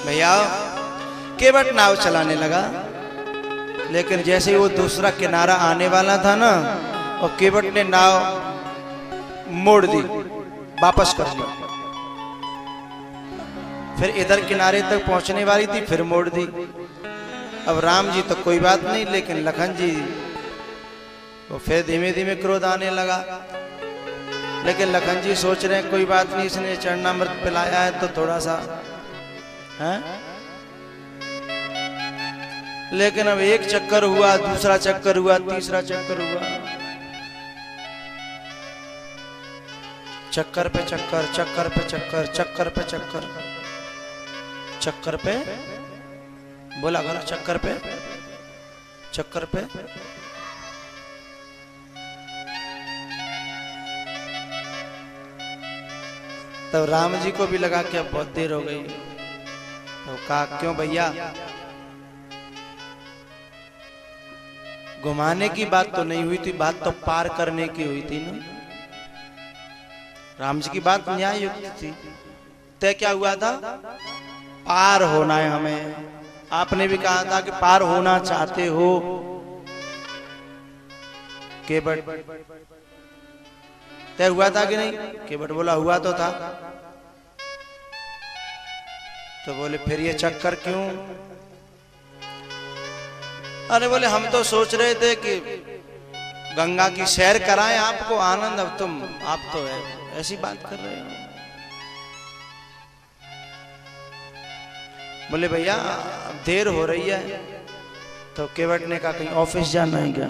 [SPEAKER 1] भैया केवट नाव चलाने लगा, लेकिन जैसे ही वो दूसरा किनारा आने वाला था ना, और केवट ने नाव मोड़ दी, वापस कर ली। फिर इधर किनारे तक पहुंचने वाली थी, फिर मोड़ दी। अब राम जी तो कोई बात नहीं, लेकिन लखन जी वो फिर धीमे धीमे क्रोध आने लगा। लेकिन लखन जी सोच रहे हैं कोई बात नहीं, इसने चरणामृत पिलाया है तो थोड़ा सा है। लेकिन अब एक चक्कर हुआ, दूसरा चक्कर हुआ, तीसरा चक्कर हुआ, चक्कर पे चक्कर, चक्कर पे चक्कर, चक्कर पे चक्कर, चक्कर पे बोला गला, चक्कर पे चक्कर पे। तब राम जी को भी लगा कि अब बहुत देर हो गई। तो कहा क्यों भैया, घुमाने की बात तो नहीं हुई थी, बात तो पार करने की हुई थी ना। राम जी की बात न्याय युक्त थी। तय क्या हुआ था, पार होना है हमें। आपने भी कहा था कि पार होना चाहते हो केवट। तय हुआ था कि नहीं? केवट बोला हुआ तो था। तो बोले फिर ये चक्कर क्यों? अरे बोले हम तो सोच रहे थे कि गंगा की सैर कराएं आपको आनंद, अब आप तो ऐसी बात कर रहे हो। बोले भैया अब देर हो रही है। तो केवट ने कहा कहीं ऑफिस जाना है क्या?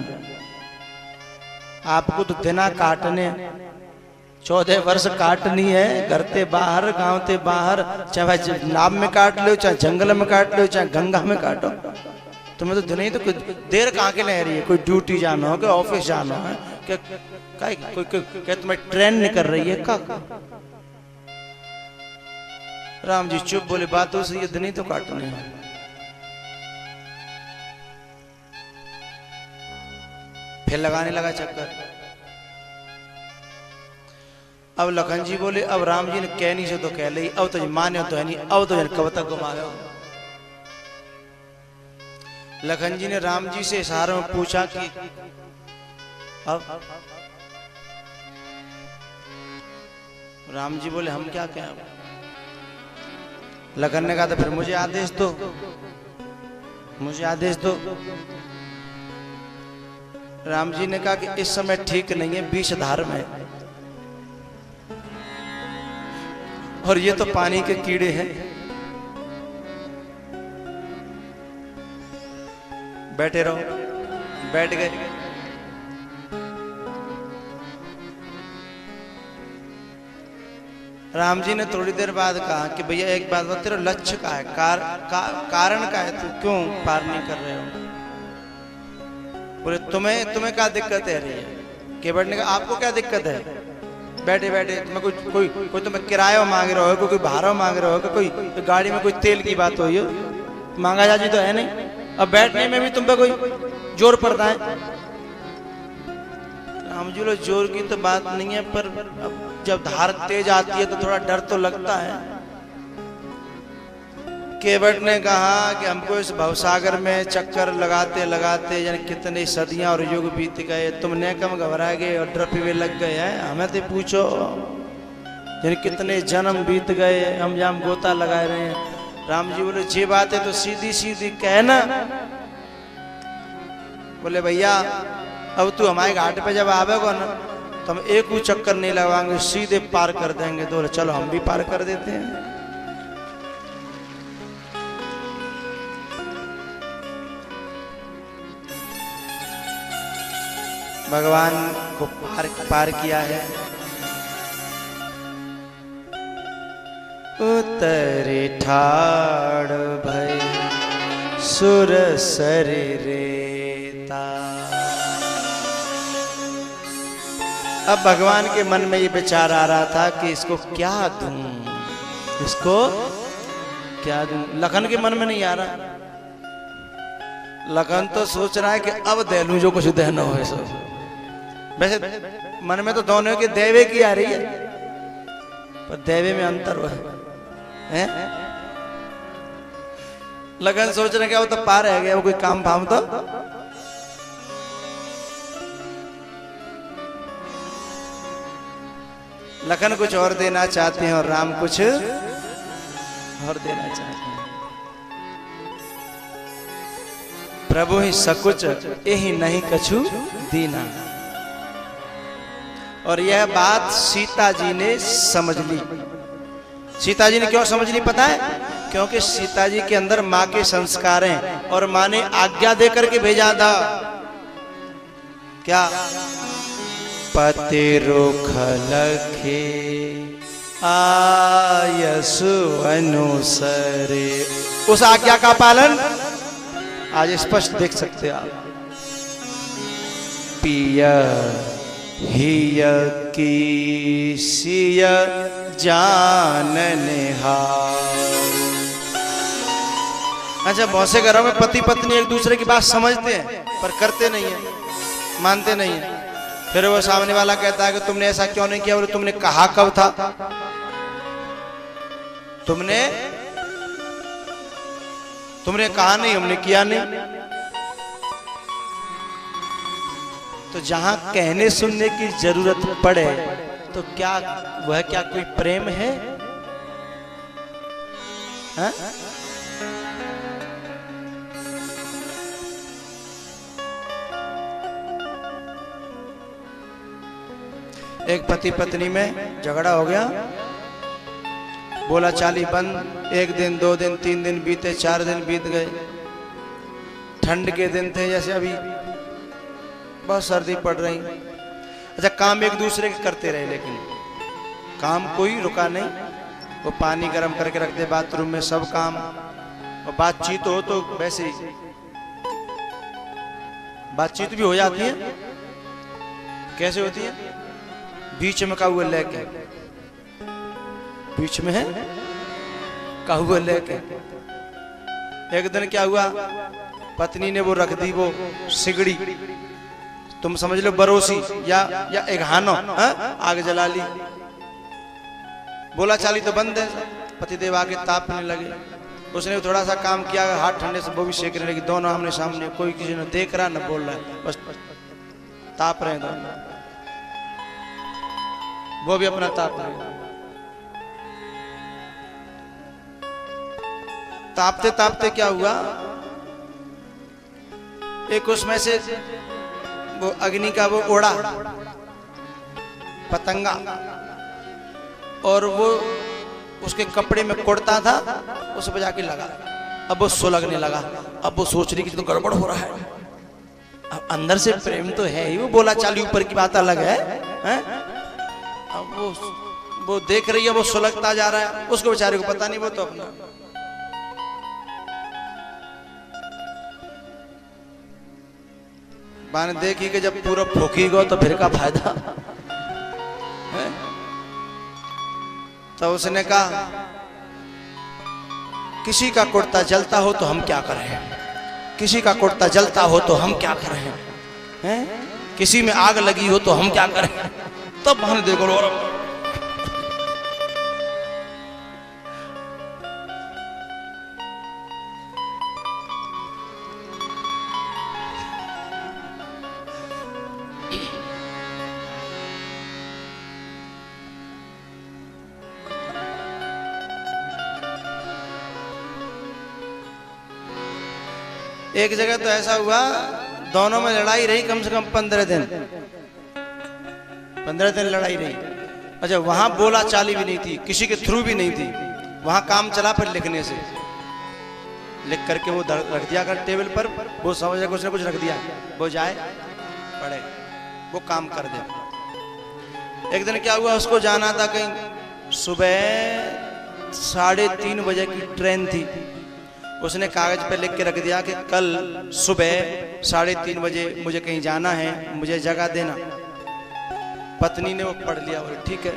[SPEAKER 1] आपको तो दिना काटने 14 वर्ष काटनी है, घर ते बाहर गांव ते बाहर, चाहे नाव में काट लो, चाहे जंगल में काट लो, चाहे गंगा में काटो। तुम्हें तो दिन ही तो कुछ देर कहाँ के ले रही है? कोई ड्यूटी जाना हो, कोई ऑफिस जाना है क्या? कोई तुम्हें ट्रेन निकल रही है का? राम जी चुप, बोले बातों से ये दिन ही तो काटने हैं। फिर लगाने लगा चक्कर। अब लखन जी बोले अब राम जी ने कहनी से तो कह ली, अब तो माने तो है नहीं, अब तो कब तक घुमाया। लखन जी ने राम जी से इशारों में पूछा कि अब राम जी बोले हम क्या कहें? लखन ने कहा तो फिर मुझे आदेश दो, मुझे आदेश दो। राम जी ने कहा कि इस समय ठीक नहीं है, विषधार में, और ये तो पानी के कीड़े हैं। बैठे रहो। बैठ गए। राम जी ने थोड़ी देर बाद कहा कि भैया एक बात बता, तेरा लक्ष्य का है, कारण का है, तू क्यों पार नहीं कर रहे हो? बोले तुम्हें क्या दिक्कत है रही है? केवट ने कहा आपको क्या दिक्कत है? बैठे बैठे तुम्हें कोई तुम्हें किराया मांग रहे हो, कोई भाड़ा मांग रहे हो, कोई गाड़ी में कोई तेल की बात हो, मांगा जाजी तो है नहीं। अब बैठने में भी तुम पे कोई जोर पड़ता है। राम जी बोले जोर की तो बात नहीं है, पर अब जब धार तेज आती है तो थोड़ा डर तो लगता है। केवट ने कहा कि हमको इस भवसागर में चक्कर लगाते लगाते यानी कितनी सदियां और युग बीत गए, तुमने कम घबरा गए और डर पे लग गए हैं, हमें तो पूछो यानी कितने जन्म बीत गए, हम जाम गोता लगा रहे हैं। राम जी बोले ये बात है तो सीधी सीधी कहना। बोले भैया अब तू हमारे घाट पे जब आवेगा ना तो हम एक भी चक्कर नहीं लगाएंगे, सीधे पार कर देंगे। तो चलो हम भी पार कर देते हैं। भगवान को पार किया है। उतरे ठाड़ भय सुर शरीरेता। अब भगवान के मन में ये विचार आ रहा था कि इसको क्या दूं, इसको क्या दूं। लखन के मन में नहीं आ रहा। लखन तो सोच रहा है कि अब दे लूं जो कुछ देना हो। सो वैसे मन में तो दोनों के देवे की आ रही है, पर देवे में अंतर हुआ है। लखन सोच रहे क्या वो तो पार है गया, वो कोई काम फाम तो लखन कुछ और देना चाहते हैं और राम कुछ और देना चाहते हैं। प्रभु ही सकुच यही नहीं कछु दीना। और यह बात सीता जी ने समझ ली। सीता जी ने क्यों समझ ली पता है? क्योंकि सीता जी के अंदर माँ के संस्कार हैं और माँ ने आज्ञा देकर के भेजा था। क्या? पति रुख लखे आयसु अनुसरे। उस आज्ञा का पालन आज स्पष्ट देख सकते हैं आप। पिया हिय की सिय जानने हार। अच्छा, बहुत से घरों में पति पत्नी एक दूसरे की बात समझते हैं पर करते नहीं है, मानते नहीं है। फिर वो सामने वाला कहता है कि तुमने ऐसा क्यों नहीं किया? बोले तुमने कहा कब था? तुमने कहा नहीं, हमने किया नहीं। तो जहां कहने सुनने की जरूरत पड़े तो क्या वह क्या कोई प्रेम है? हा? एक पति पत्नी में झगड़ा हो गया, बोला चाली बंद। एक दिन, 2 दिन, 3 दिन बीते, 4 दिन बीत गए। ठंड के दिन थे, जैसे अभी बहुत सर्दी पड़ रही। अच्छा, काम एक दूसरे के करते रहे लेकिन काम कोई रुका नहीं। वो पानी गर्म करके रखते बाथरूम में, सब काम। और बातचीत हो तो वैसे ही बातचीत भी हो जाती है। कैसे होती है? बीच में कहुआ लेके, बीच में है कहुआ लेके। एक दिन क्या हुआ, पत्नी ने वो रख दी, वो सिगड़ी, तुम समझ लो बरोसी या एक हानो, आग जला ली। बोला चाली तो बंद है। पतिदेव आगे तापने लगे। उसने थोड़ा सा काम किया, हाथ ठंडे से वो भी सेकने लगी। दोनों आमने सामने, कोई किसी ने देख रहा न बोल रहा है, बस ताप रहे दोनों। वो भी अपना ताप रहे। तापते तापते क्या हुआ, एक उसमें से वो अग्नि का वो ओड़ा पतंगा, और वो उसके कपड़े में कुड़ता था, उस पर जाके लगा। अब वो सुलगने लगा। अब वो सोच रही कि तो गड़बड़ हो रहा है। अब अंदर से प्रेम तो है ही, वो बोला चाली ऊपर की बात अलग है, हैं? अब वो देख रही है, वो सुलगता जा रहा है, उसको बेचारे को पता नहीं, वो तो अपना बाने देखी कि जब पूरा फूकी गो तो फिर का फायदा है? तो उसने कहा किसी का कुर्ता जलता हो तो हम क्या करें, किसी का कुर्ता जलता हो तो हम क्या करें हैं? किसी में आग लगी हो तो हम क्या करें। तब मैंने देखो एक जगह तो ऐसा हुआ, दोनों में लड़ाई रही कम से कम 15 दिन, 15 दिन लड़ाई रही। अच्छा, वहां बोला चाली भी नहीं थी, किसी के थ्रू भी नहीं थी, वहां काम चला फिर लिखने से, लिख करके वो रख दिया कर टेबल पर, वो समझ कुछ ना कुछ रख दिया, वो जाए पढ़े, वो काम कर दे। एक दिन क्या हुआ, उसको जाना था कहीं, सुबह 3:30 बजे की ट्रेन थी। उसने कागज पे लिख के रख दिया कि कल सुबह 3:30 बजे मुझे कहीं जाना है, मुझे जगह देना। पत्नी ने वो पढ़ लिया, बोले ठीक है।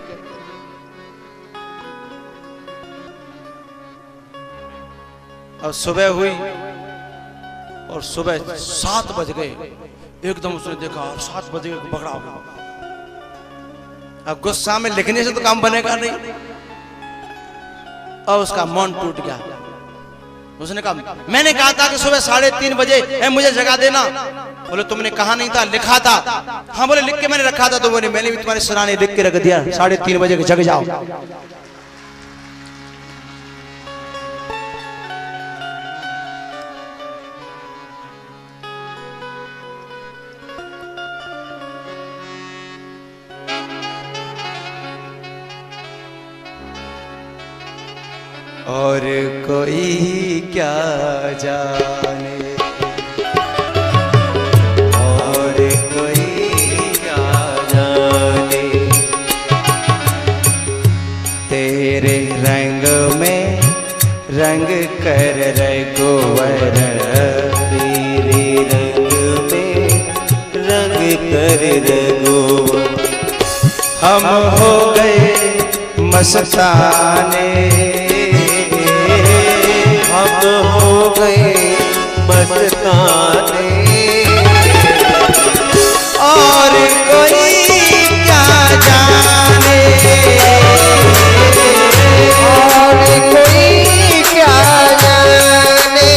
[SPEAKER 1] अब सुबह हुई और सुबह 7 बज गए, एकदम उसने देखा और 7 बजे पकड़ा हुआ। अब गुस्सा में लिखने से तो काम बनेगा नहीं, और उसका मन टूट गया। उसने कहा मैंने कहा था कि सुबह 3:30 बजे मुझे जगह देना। बोले तुमने कहा नहीं था, लिखा था। हाँ, बोले लिख के मैंने रखा था। तो बोले मैंने भी तुम्हारे सराहने लिख के रख दिया, 3:30 बजे जग जाओ। और कोई क्या जाने,
[SPEAKER 2] और कोई क्या जाने,
[SPEAKER 1] तेरे रंग में रंग कर रघुवर,
[SPEAKER 2] तेरे रंग में रंग कर रघुवर।
[SPEAKER 1] हम हो गए मस्ताने,
[SPEAKER 2] हम हो गए मस्ताने,
[SPEAKER 1] और कोई क्या जाने, और कोई क्या जाने।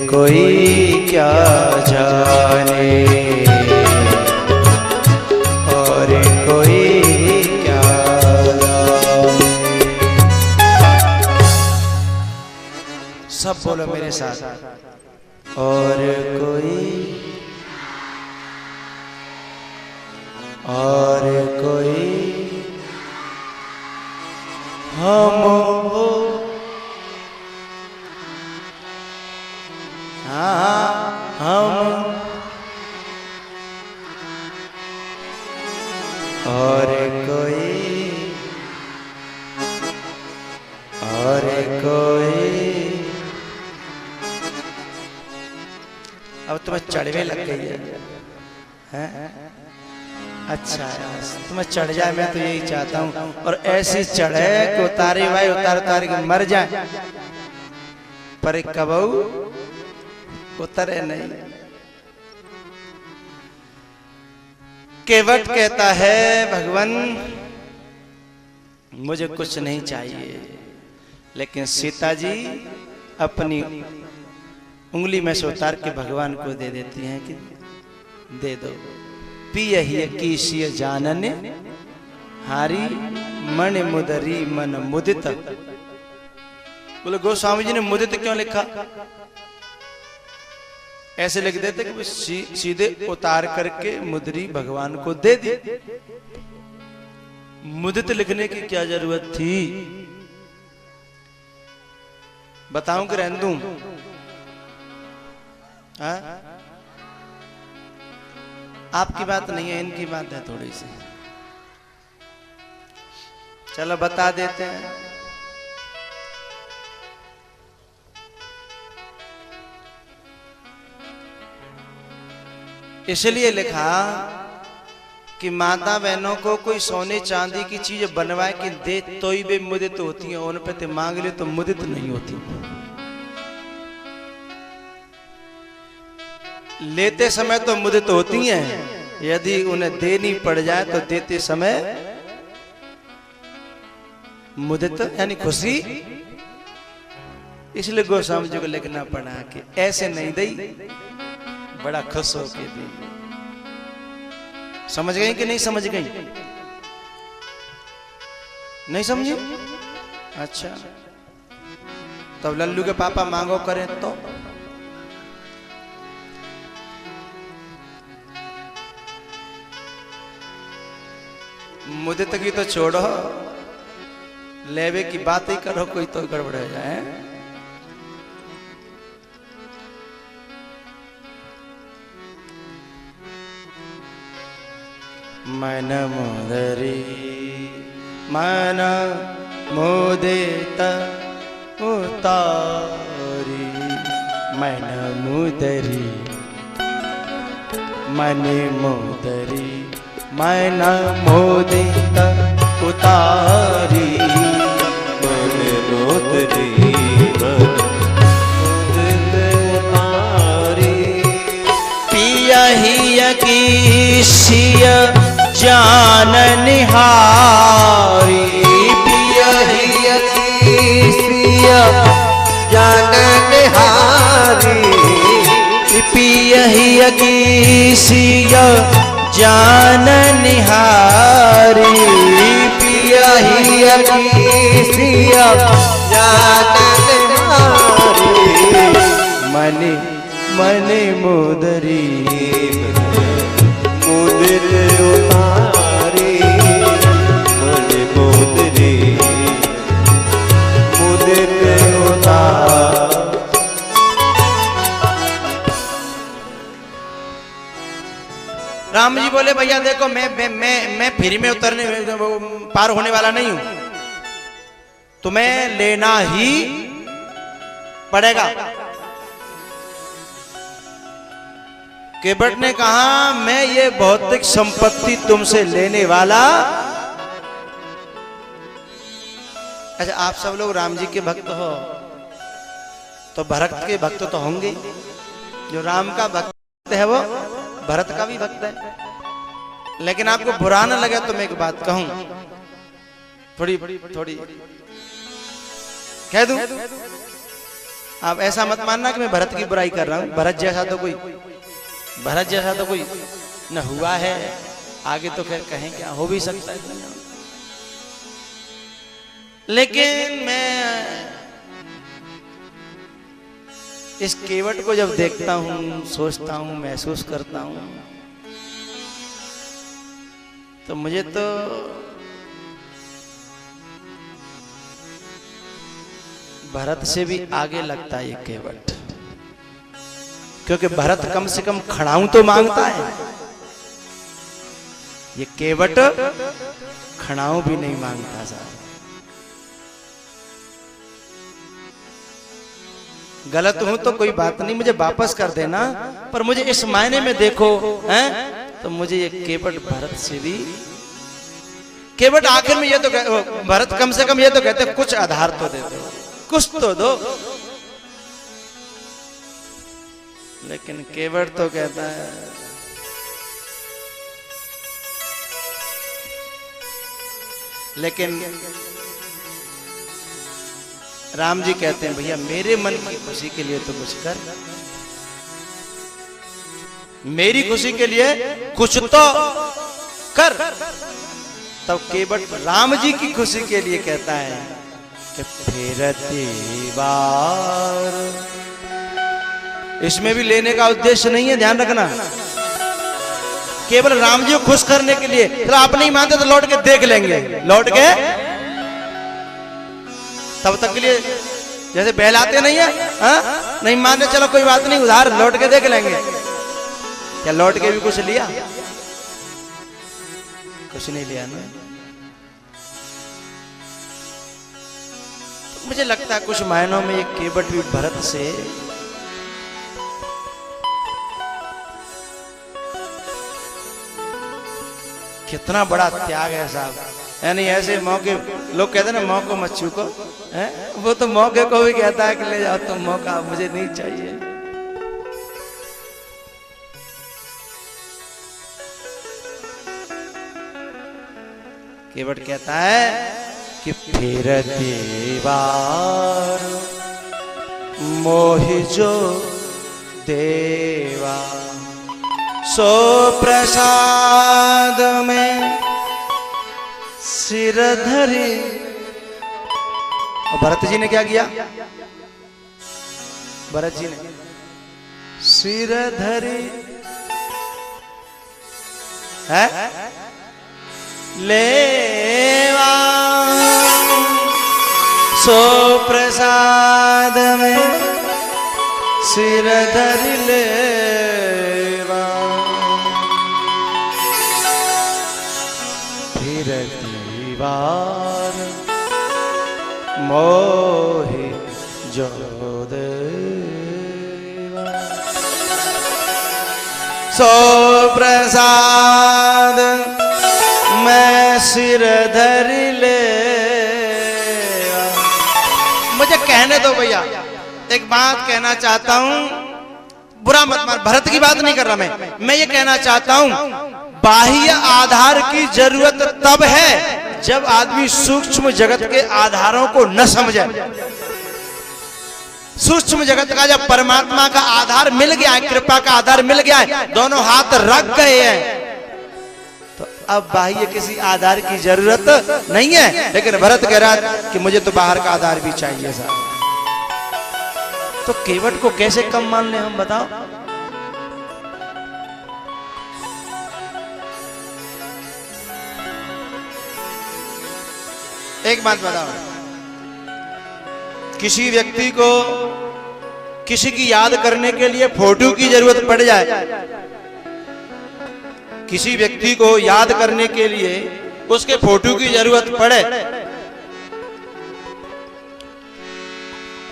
[SPEAKER 1] कोई क्या जाने, और कोई क्या जाने। सब बोलो मेरे साथ, और कोई, और कोई हम हो, हम, और कोई, और कोई। अब तुम्हें चढ़वे लग गई है? अच्छा, तुम्हें चढ़ जाए, मैं तो यही चाहता हूँ। और ऐसी चढ़े कि उतारे भाई, उतार उतार के मर जाए, पर कबहू उतरे नहीं। केवट कहता है भगवान मुझे कुछ नहीं चाहिए, लेकिन सीता जी अपनी उंगली में से उतार के भगवान को दे देती हैं कि दे दो। पियहि कीशिय जानने हारी, मन मुदरी मन मुदित, बोले गोस्वामी जी ने मुदित क्यों लिखा? ऐसे लिख देते कि सीधे उतार करके मुद्री भगवान को दे दी। मुदित लिखने की क्या जरूरत थी? बताऊं कि रहने दूं? आपकी बात नहीं है, इनकी बात है थोड़ी सी। चलो बता देते हैं। इसलिए लिखा कि माता बहनों को कोई सोने चांदी की चीज बनवाए कि दे तो ही वे मुदित होती हैं, उन पे ते मांग ले तो मुदित नहीं होती। लेते समय तो मुदित होती हैं, यदि उन्हें देनी पड़ जाए तो देते समय मुदित यानी खुशी। इसलिए गोस्वामी जी को लिखना पड़ा कि ऐसे नहीं दी, बड़ा खुश होके दी। समझ गई कि नहीं समझ गई? नहीं समझी? अच्छा, तब लल्लू के पापा मांगो करें तो मुदित की तो छोड़ो, लेवे की बात ही करो, कोई तो गड़बड़ हो जाए। मन मुदरी मन मुदित उतारी, मन मुदरी मन मुदरी मन मुदित उतारी,
[SPEAKER 2] मन मुदरी मन मुदित उतारी।
[SPEAKER 1] पिया ही की सिय जान निहारी,
[SPEAKER 2] पिया ही की सिय जान निहारी,
[SPEAKER 1] पिया ही की सिय जान निहारी,
[SPEAKER 2] पिया ही की सिय जान निहारी।
[SPEAKER 1] मने मने मुदरी
[SPEAKER 2] मुदित उतारी, मन मुदरी मुदित उतारी।
[SPEAKER 1] राम जी बोले भैया देखो मैं फ्री में उतरने पार होने वाला नहीं हूं, तुम्हें लेना ही पड़ेगा। केवट ने कहा मैं ये भौतिक संपत्ति तुमसे लेने वाला। अच्छा, आप सब लोग राम जी के भक्त हो तो भरत के भक्त तो होंगे। जो राम का भक्त है वो भरत का भी भक्त है। लेकिन आपको बुरा ना लगे तो मैं एक बात कहूं, थोड़ी थोड़ी कह दूं। आप ऐसा मत मानना कि मैं भरत की बुराई कर रहा हूं। भरत जैसा तो कोई न हुआ है, आगे तो खैर कहें क्या, हो भी सकता है। लेकिन मैं इस केवट को जब देखता हूं, सोचता हूं, महसूस करता हूं, तो मुझे तो भरत से भी आगे लगता है ये केवट। क्योंकि भरत कम से कम खड़ाऊं तो मांगता है, ये केवट खड़ाऊं भी नहीं मांगता साहब। गलत हूं तो कोई बात नहीं, मुझे वापस कर देना, पर मुझे इस मायने में देखो हैं, तो मुझे ये केवट भरत से भी, केवट आखिर में ये तो भरत कम से कम ये तो कहते कुछ आधार तो दे दो, कुछ तो दो। लेकिन केवट तो कहता है लेकिन राम जी कहते हैं भैया मेरे मन की खुशी के लिए तो कुछ कर, मेरी खुशी के लिए कुछ तो कर। तब केवट राम जी की खुशी के लिए कहता है कि फिरती बार। इसमें भी लेने का उद्देश्य नहीं है, ध्यान रखना, केवल राम जी को खुश करने के लिए। तो आप नहीं मानते तो लौट के देख लेंगे, लौट के तब तक के लिए जैसे बहलाते नहीं है, हाँ? नहीं मानते चलो कोई बात नहीं, उधार लौट के देख लेंगे। क्या लौट के भी कुछ लिया? कुछ नहीं लिया ना। तो मुझे लगता है कुछ मायनों में एक केवट भी भरत से कितना बड़ा त्याग है साहब। यानी ऐसे मौके, लोग कहते हैं ना मौको मत चूको, वो तो मौके को भी कहता है कि ले जाओ तुम मौका, मुझे नहीं चाहिए। केवट कहता है कि फिरती बार मोहि जो देवा, सो प्रसाद में सिर धरी। और भरत जी ने क्या किया? भरत जी ने सिर धरी है लेवा, सो प्रसाद में सिर धरी लेवा। फिरती बार मोहि जो देवा, सो प्रसाद मैं सिर धरि ले। मुझे कहने दो भैया, एक बात कहना चाहता हूं, बुरा मत मान, भरत की बात नहीं कर रहा मैं ये कहना चाहता हूं, बाह्य आधार की जरूरत तब है जब आदमी सूक्ष्म जगत के आधारों को न समझे। सूक्ष्म जगत का जब परमात्मा का आधार मिल गया है, कृपा का आधार मिल गया है, दोनों हाथ रख गए हैं, तो अब बाह्य किसी आधार की जरूरत नहीं है। लेकिन भरत कह रहा है कि मुझे तो बाहर का आधार भी चाहिए साहब। तो केवट को कैसे कम मान ले हम, बताओ? एक बात बताओ, किसी व्यक्ति को किसी की याद करने के लिए फोटो की जरूरत पड़ जाए, किसी व्यक्ति को याद करने के लिए उसके फोटो की जरूरत पड़े,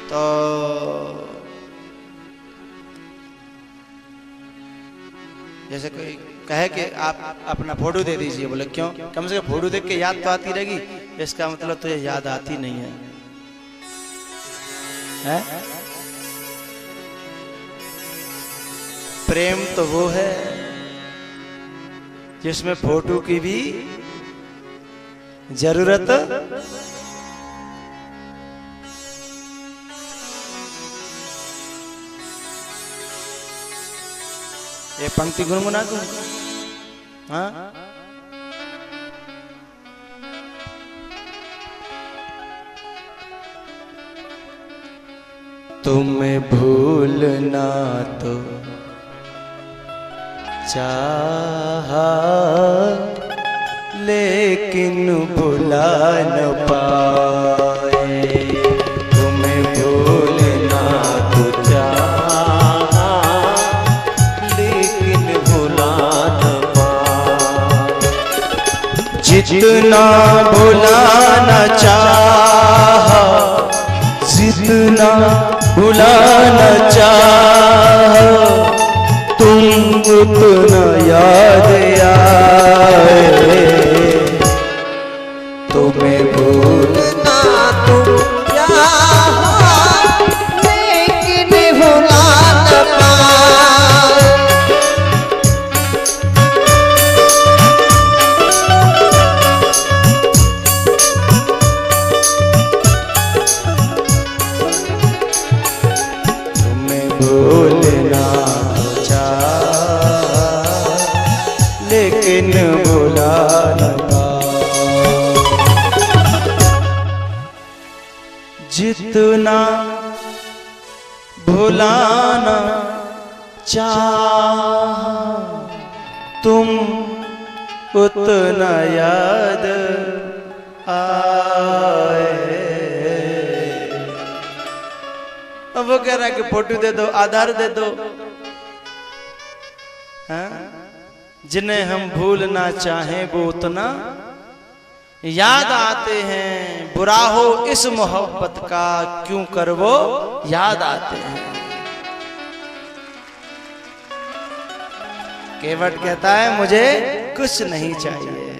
[SPEAKER 1] तो जैसे कोई कहे कि आप अपना फोटो दे दीजिए, बोले क्यों? कम से कम फोटो देख के याद तो आती रहेगी। इसका मतलब तुझे याद आती नहीं है, है? प्रेम तो वो है जिसमें फोटो की भी जरूरत ये पंक्ति गुनगुना दूं? हाँ, तुम्हें भूलना तो चाहा, लेकिन भुला न पाए। तुम्हें भूलना तो चाहा, लेकिन भुला न पाए। जितना भुलाना चाहा, जितना भुलाना चाहा, तुम उतना याद आए। तुम्हें भूलना तुम चाहा, लेकिन भुला न पाए। तुम्हें भूलना लेकिन भुला न पाए। जितना भुलाना चाह तुम उतना याद आए। अब वो कह रहा है कि फोटो दे दो, आधार दे दो। हाँ? जिन्हें हम भूलना चाहें वो उतना याद आते हैं। बुरा हो इस मोहब्बत का क्यों कर वो याद आते हैं। केवट कहता है मुझे कुछ नहीं चाहिए।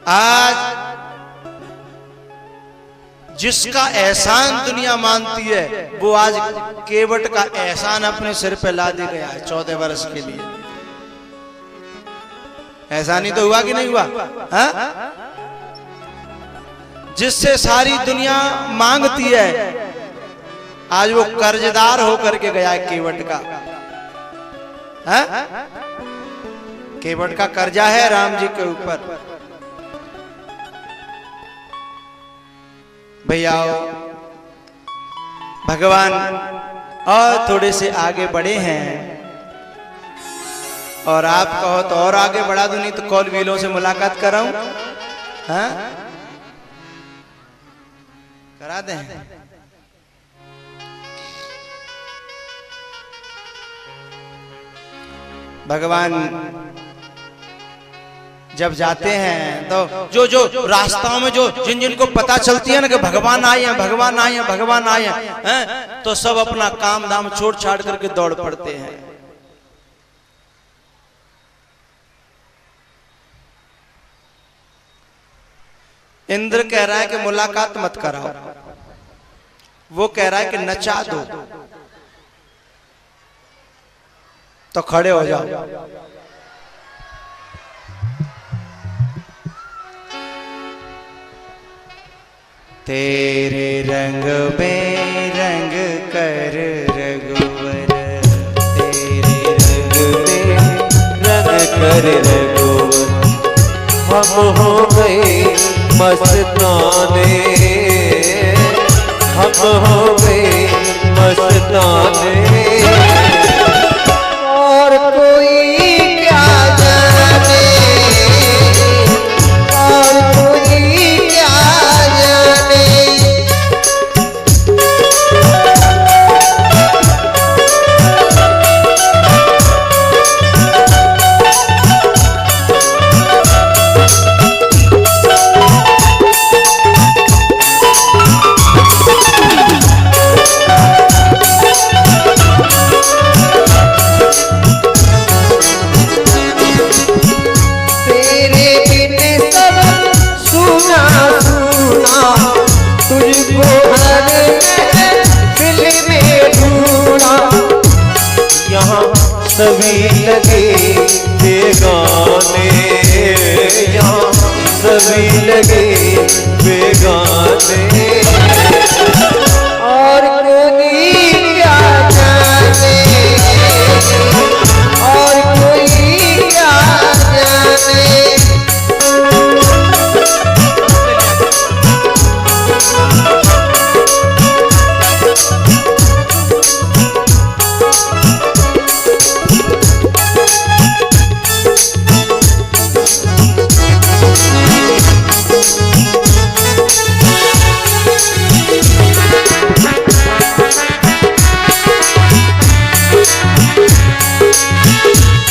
[SPEAKER 1] आज जिसका एहसान दुनिया मानती है वो आज केवट का एहसान अपने सिर पे लाद गया है 14 वर्ष के लिए। एहसान ही तो हुआ कि नहीं हुआ? हा? जिससे सारी दुनिया मांगती है आज वो कर्जदार होकर के गया है केवट का। हा? केवट का कर्जा है राम जी के ऊपर। भैया भगवान और थोड़े से आगे बढ़े हैं और आप कहो तो और आगे बढ़ा दूं, नहीं तो कॉल व्हीलों से मुलाकात कराऊं। हाँ करा दें। भगवान जब जाते हैं तो जो जो रास्ताओं में जो जिन जिनको पता चलती है ना कि भगवान आए हैं, भगवान आए हैं, भगवान आए हैं, तो सब अपना काम धाम छोड़ छाड़ करके दौड़ पड़ते हैं। इंद्र कह रहा है कि मुलाकात मत कराओ, वो कह रहा है कि नचा दो, तो खड़े हो जाओ। तेरे रंग में रंग कर रघुवर,
[SPEAKER 2] तेरे रंग में रंग कर रघुवर, हम हो गए मस्ताने, हम हो गए मस्ताने। और कोई क्या जाने, और कोई क्या जाने। सभी लगे बेगाने, यहाँ सभी लगे बेगाने। और कोई क्या जाने, और कोई क्या जाने।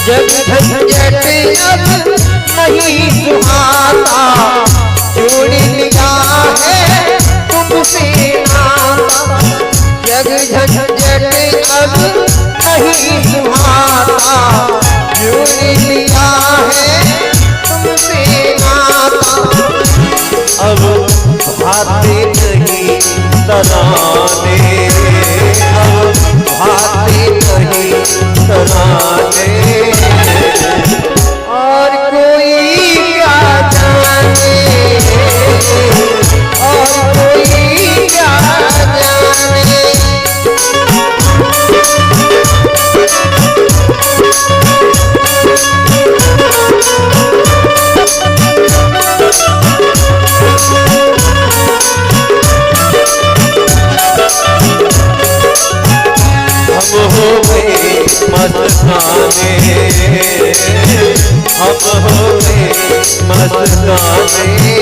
[SPEAKER 2] जग झंझट अब नहीं सुहाता, जोड़ी निगाह है तुमसे नाता। जग झंझट अब नहीं सुहाता, जोड़ी निगाह है तुमसे नाता। अब भाते नहीं तराने, अब भाते नहीं तराने। और कोई क्या जाने, और कोई क्या जाने। जाने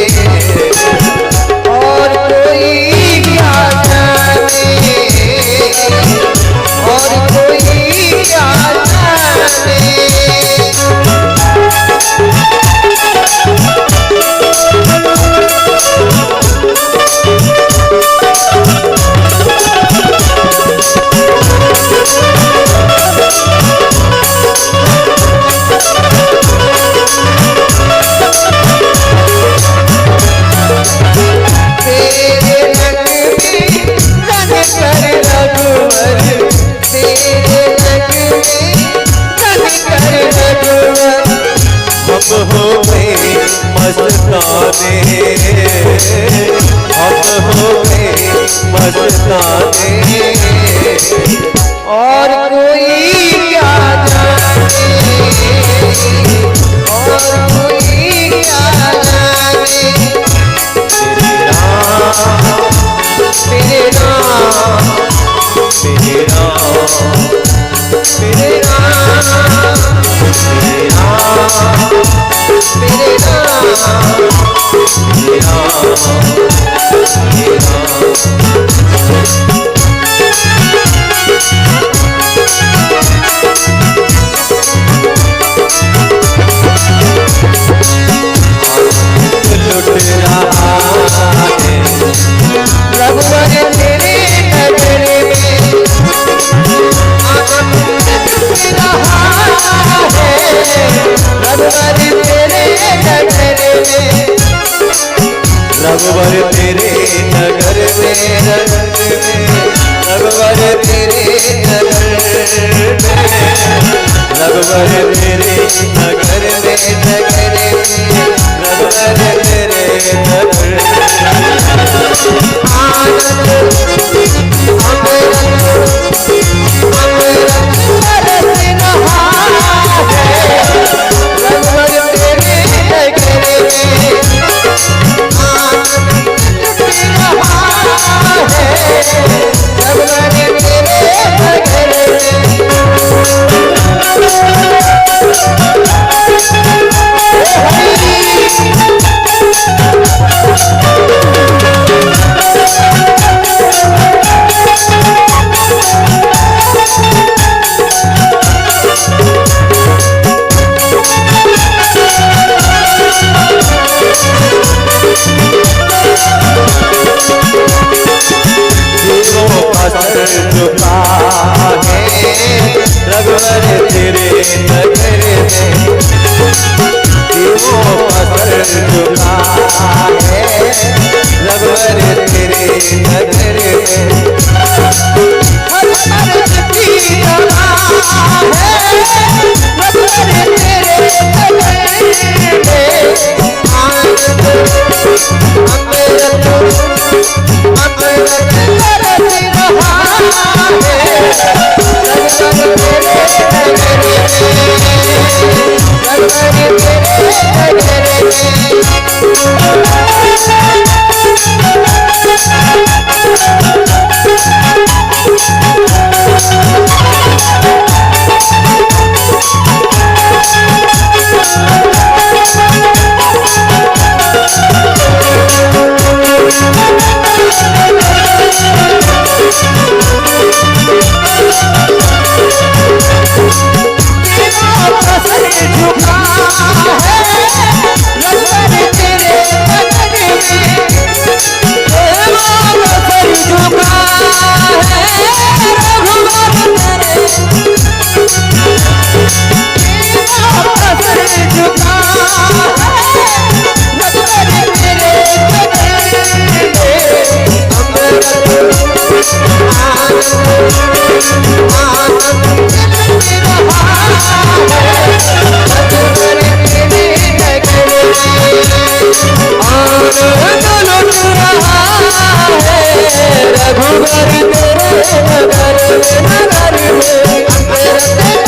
[SPEAKER 3] और कोई क्या जाने, और कोई क्या जाने।
[SPEAKER 2] हम हो गए मस्ताने, हम हो गए मस्ताने
[SPEAKER 3] और कोई क्या जाने, और कोई क्या जाने।
[SPEAKER 2] तेरे नाम, तेरे नाम, तेरे नाम, तेरे नाम, तेरे नाम, तेरे नाम, तेरे लुट रहा है
[SPEAKER 3] रघुवर तेरे नगर में आनंद लुट रहा है, रघुवर तेरे नगर में,
[SPEAKER 2] रघुवर तेरे नगर में, रघुवर तेरे नगर में, रघुवर तेरे नगर में, रघुवर तेरे नगर में
[SPEAKER 3] आनंद अमृत अमृत बरस रहा है, रघुवर तेरे नगर में आनंद लुट रहा है, रघुवर तेरे नगर में।
[SPEAKER 2] झुका है रघुवर तेरे नगर में, देवों का सर झुका है रघुवर तेरे नगर में।
[SPEAKER 3] हर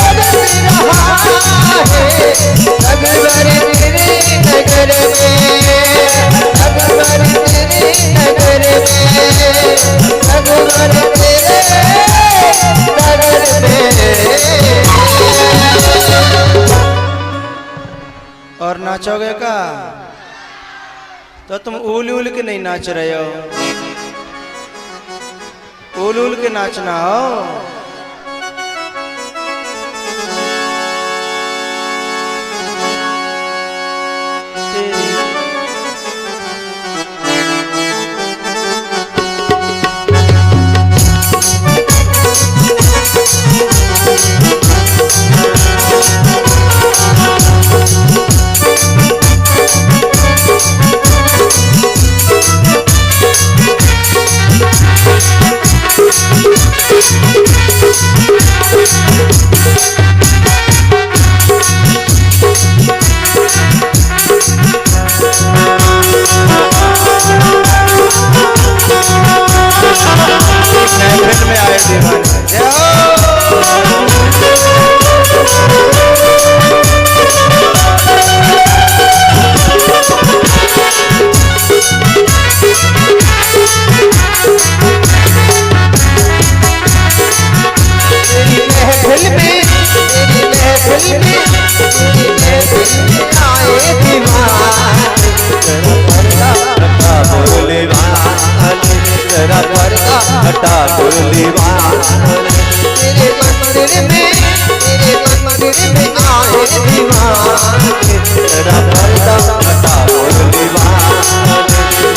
[SPEAKER 3] गति रहा है रघुवर तेरे नगर में, आनंद अमृत अमृत बरस रहा है, रघुवर तेरे नगर में, रघुवर तेरे नगर
[SPEAKER 1] और नाचोगे का तो तुम उल उल के नहीं नाच रहे हो, उल उल के नाचना हो। में आए दीवाने जय हो।
[SPEAKER 2] हटा बोली तेरे मंदिर में आए दीवाने, तेरा पर्दा हटा बोली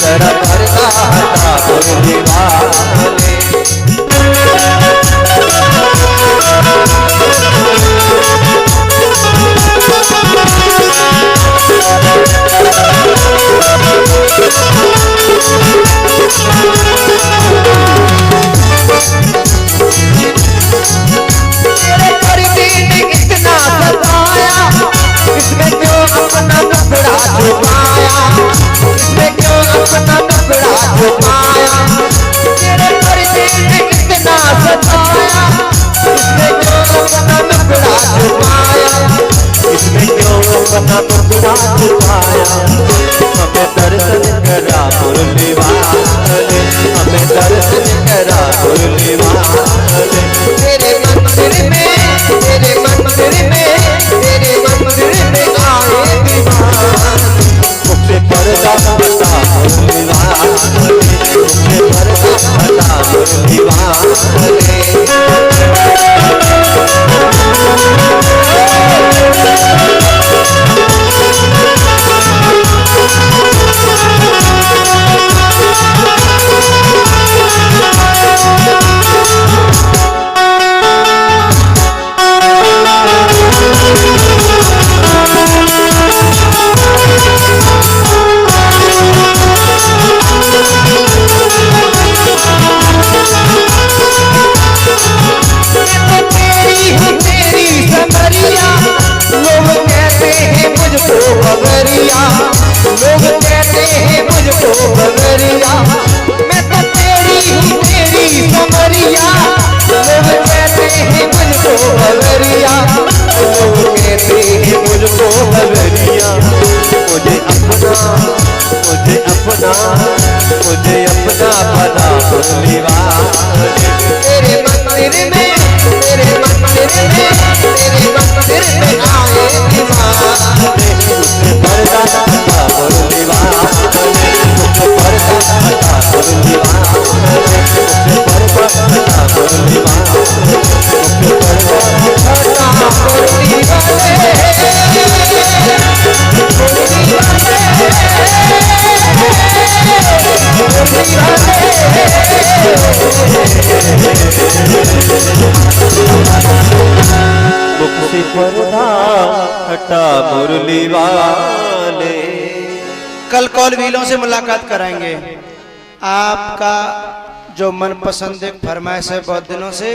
[SPEAKER 2] तेरा पर्दा हटा बोली हमें दर्शन करा मुरली वाले, हमें दर्शन करा मुरली वाले। तेरे मंदिर में आए दीवाने, मुझे पर्दा हटा मुरली वाले, मुझे पर्दा हटा मुरली वाले। लोग कहते हैं मुझको बगरिया, मैं तो तेरी हूँ तेरी समरिया। लोग कहते हैं मुझको बगरिया, लोग कहते हैं मुझको बगरिया। मुझे अपना बना मुरली वाले। तेरे मंदिर में आए दीवाने, पर्दा हटा मुरली वाले, पर्दा हटा मुरली वाले, पर्दा हटा मुरली वाले, पर्दा हटा मुरली मुख से पर्दा हटा मुरली वाले।
[SPEAKER 1] कल कॉल व्हीलों से मुलाकात कराएंगे। आपका जो मनपसंद एक फरमाइश है बहुत दिनों से,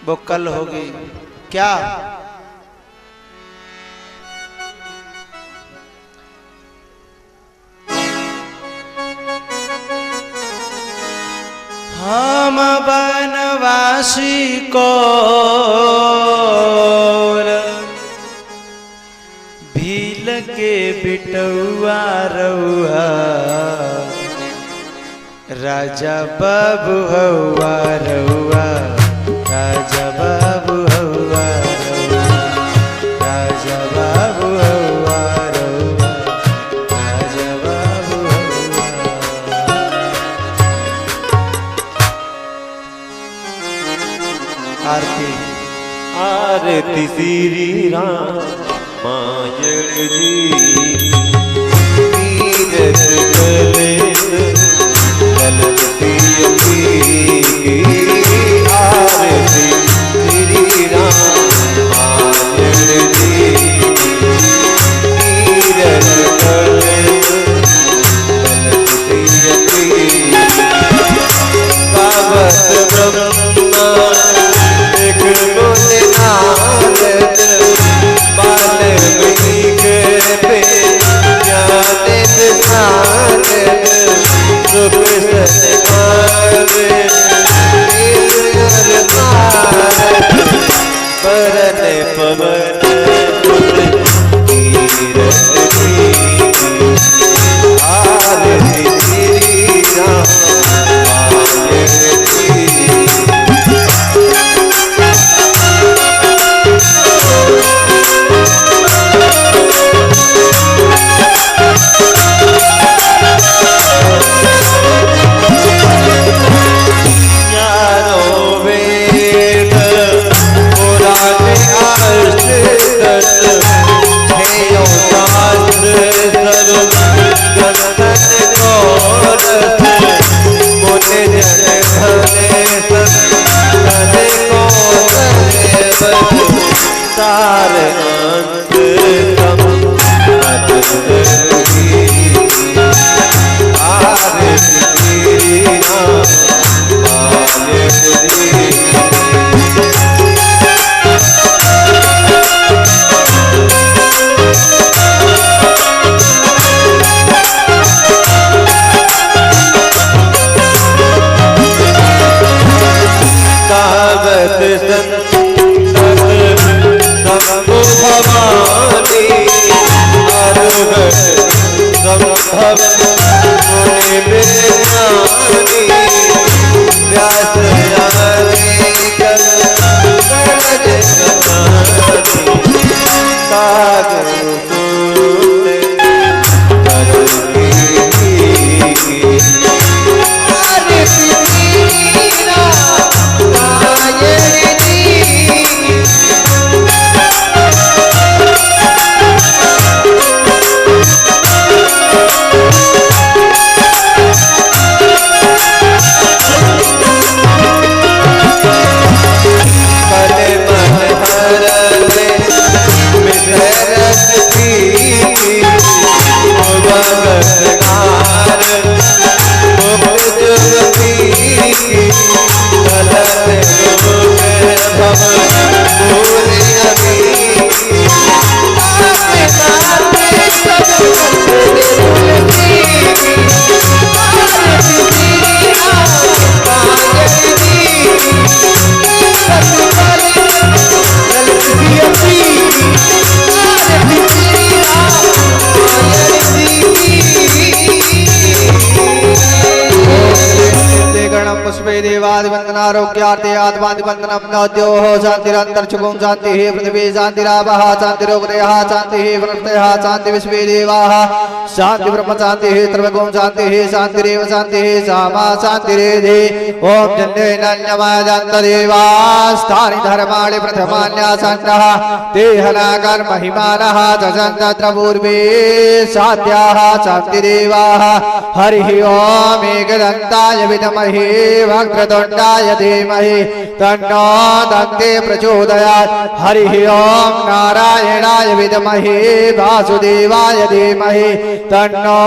[SPEAKER 1] वो कल होगी। क्या हम बनवासी को भील के बिटुआ रउआ, राजा बाबू हवा रउआ, राजा बाबू हवा रउआ, राजा बाबू हवा रउआ, राजा बाबू
[SPEAKER 3] आरती श्री रामायण जी तीरथ गले ललन सियती आरती श्री रामायण जी तीरथ गले ललन सियती भगवत ब्रह्मा एक बोले नारद बाल्मीक पे ज्ञान सारद सुख सत्कार परन पवन तीरथ की आरती श्री रामायण जी
[SPEAKER 2] देवादिवंदनारोग्यार्थे आत्मादिवंदनम नद्यो शांतिरंतरिक्षगुं शांति पृथ्वी शांतिरापः शांतिरोगदयः शांति वनस्पतयः शांति विश्वे देवाः शांति ब्रह्म शांति सर्वगुं शांति शांतिरेव शांति सामा शांतिरेधि ओम जन्यमाजन्तदेवास्तानि धर्माणि प्रथमान्यासन्नः तेहनागर महिमानः जजन्तत्र पूर्वे साध्याः शान्तिदेवाः हरिः ओम एकदन्ताय विद्महे वक्रतुण्डाय धीमहि तन्नो दन्ते प्रचोदयात् हरिः ओम नारायणाय विद्महे वासुदेवाय धीमहि तन्नो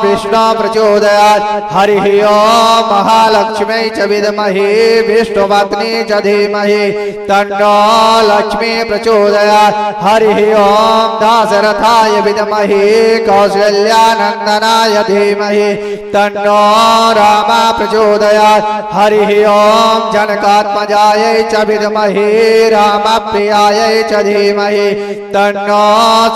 [SPEAKER 2] विष्णु प्रचोदयात् हरिः ओम महालक्ष्मी च विद्महे विष्णुपत्नी च धीमहि तन्नो लक्ष्मी प्रचोदयात् हरिः ओम दाशरथाय विद्महे कौसल्यानन्दनाय धीमहि तन्नो राम प्रचोदयात् हरिः ओम जनकात्मजायै च विद्महे रामप्रियायै च धीमहि तन्नो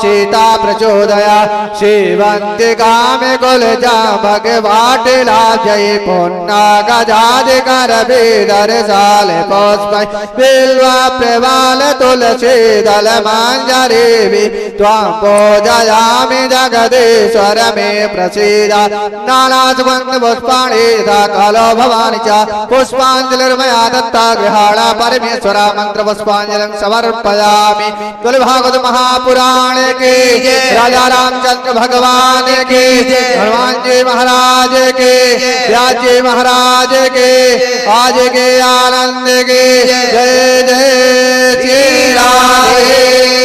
[SPEAKER 2] सीता प्रचोदयात् श्रीवन्तिकामे कुलजा भगवाटिलाजय पुन्नागजादिकर वेदरसाले पुष्पै बिल्वा प्रवाल तुलसी दल माञ्जरीवि त्वां पूजयामि जगदीश्वर मे प्रसीद नानासुगन्ध पुष्पाणि सकलो भवानि च पुष्पांजलिर्मया दत्ता गृहाणा परमेश्वरा मंत्र पुष्पांजलिं समर्पयामि। तुल भागवत महापुराण के राजा रामचंद्र भगवान के, हनुमान जी महाराज के, व्यास जी महाराज के, आज के आनंद के, जय जय श्री राधे।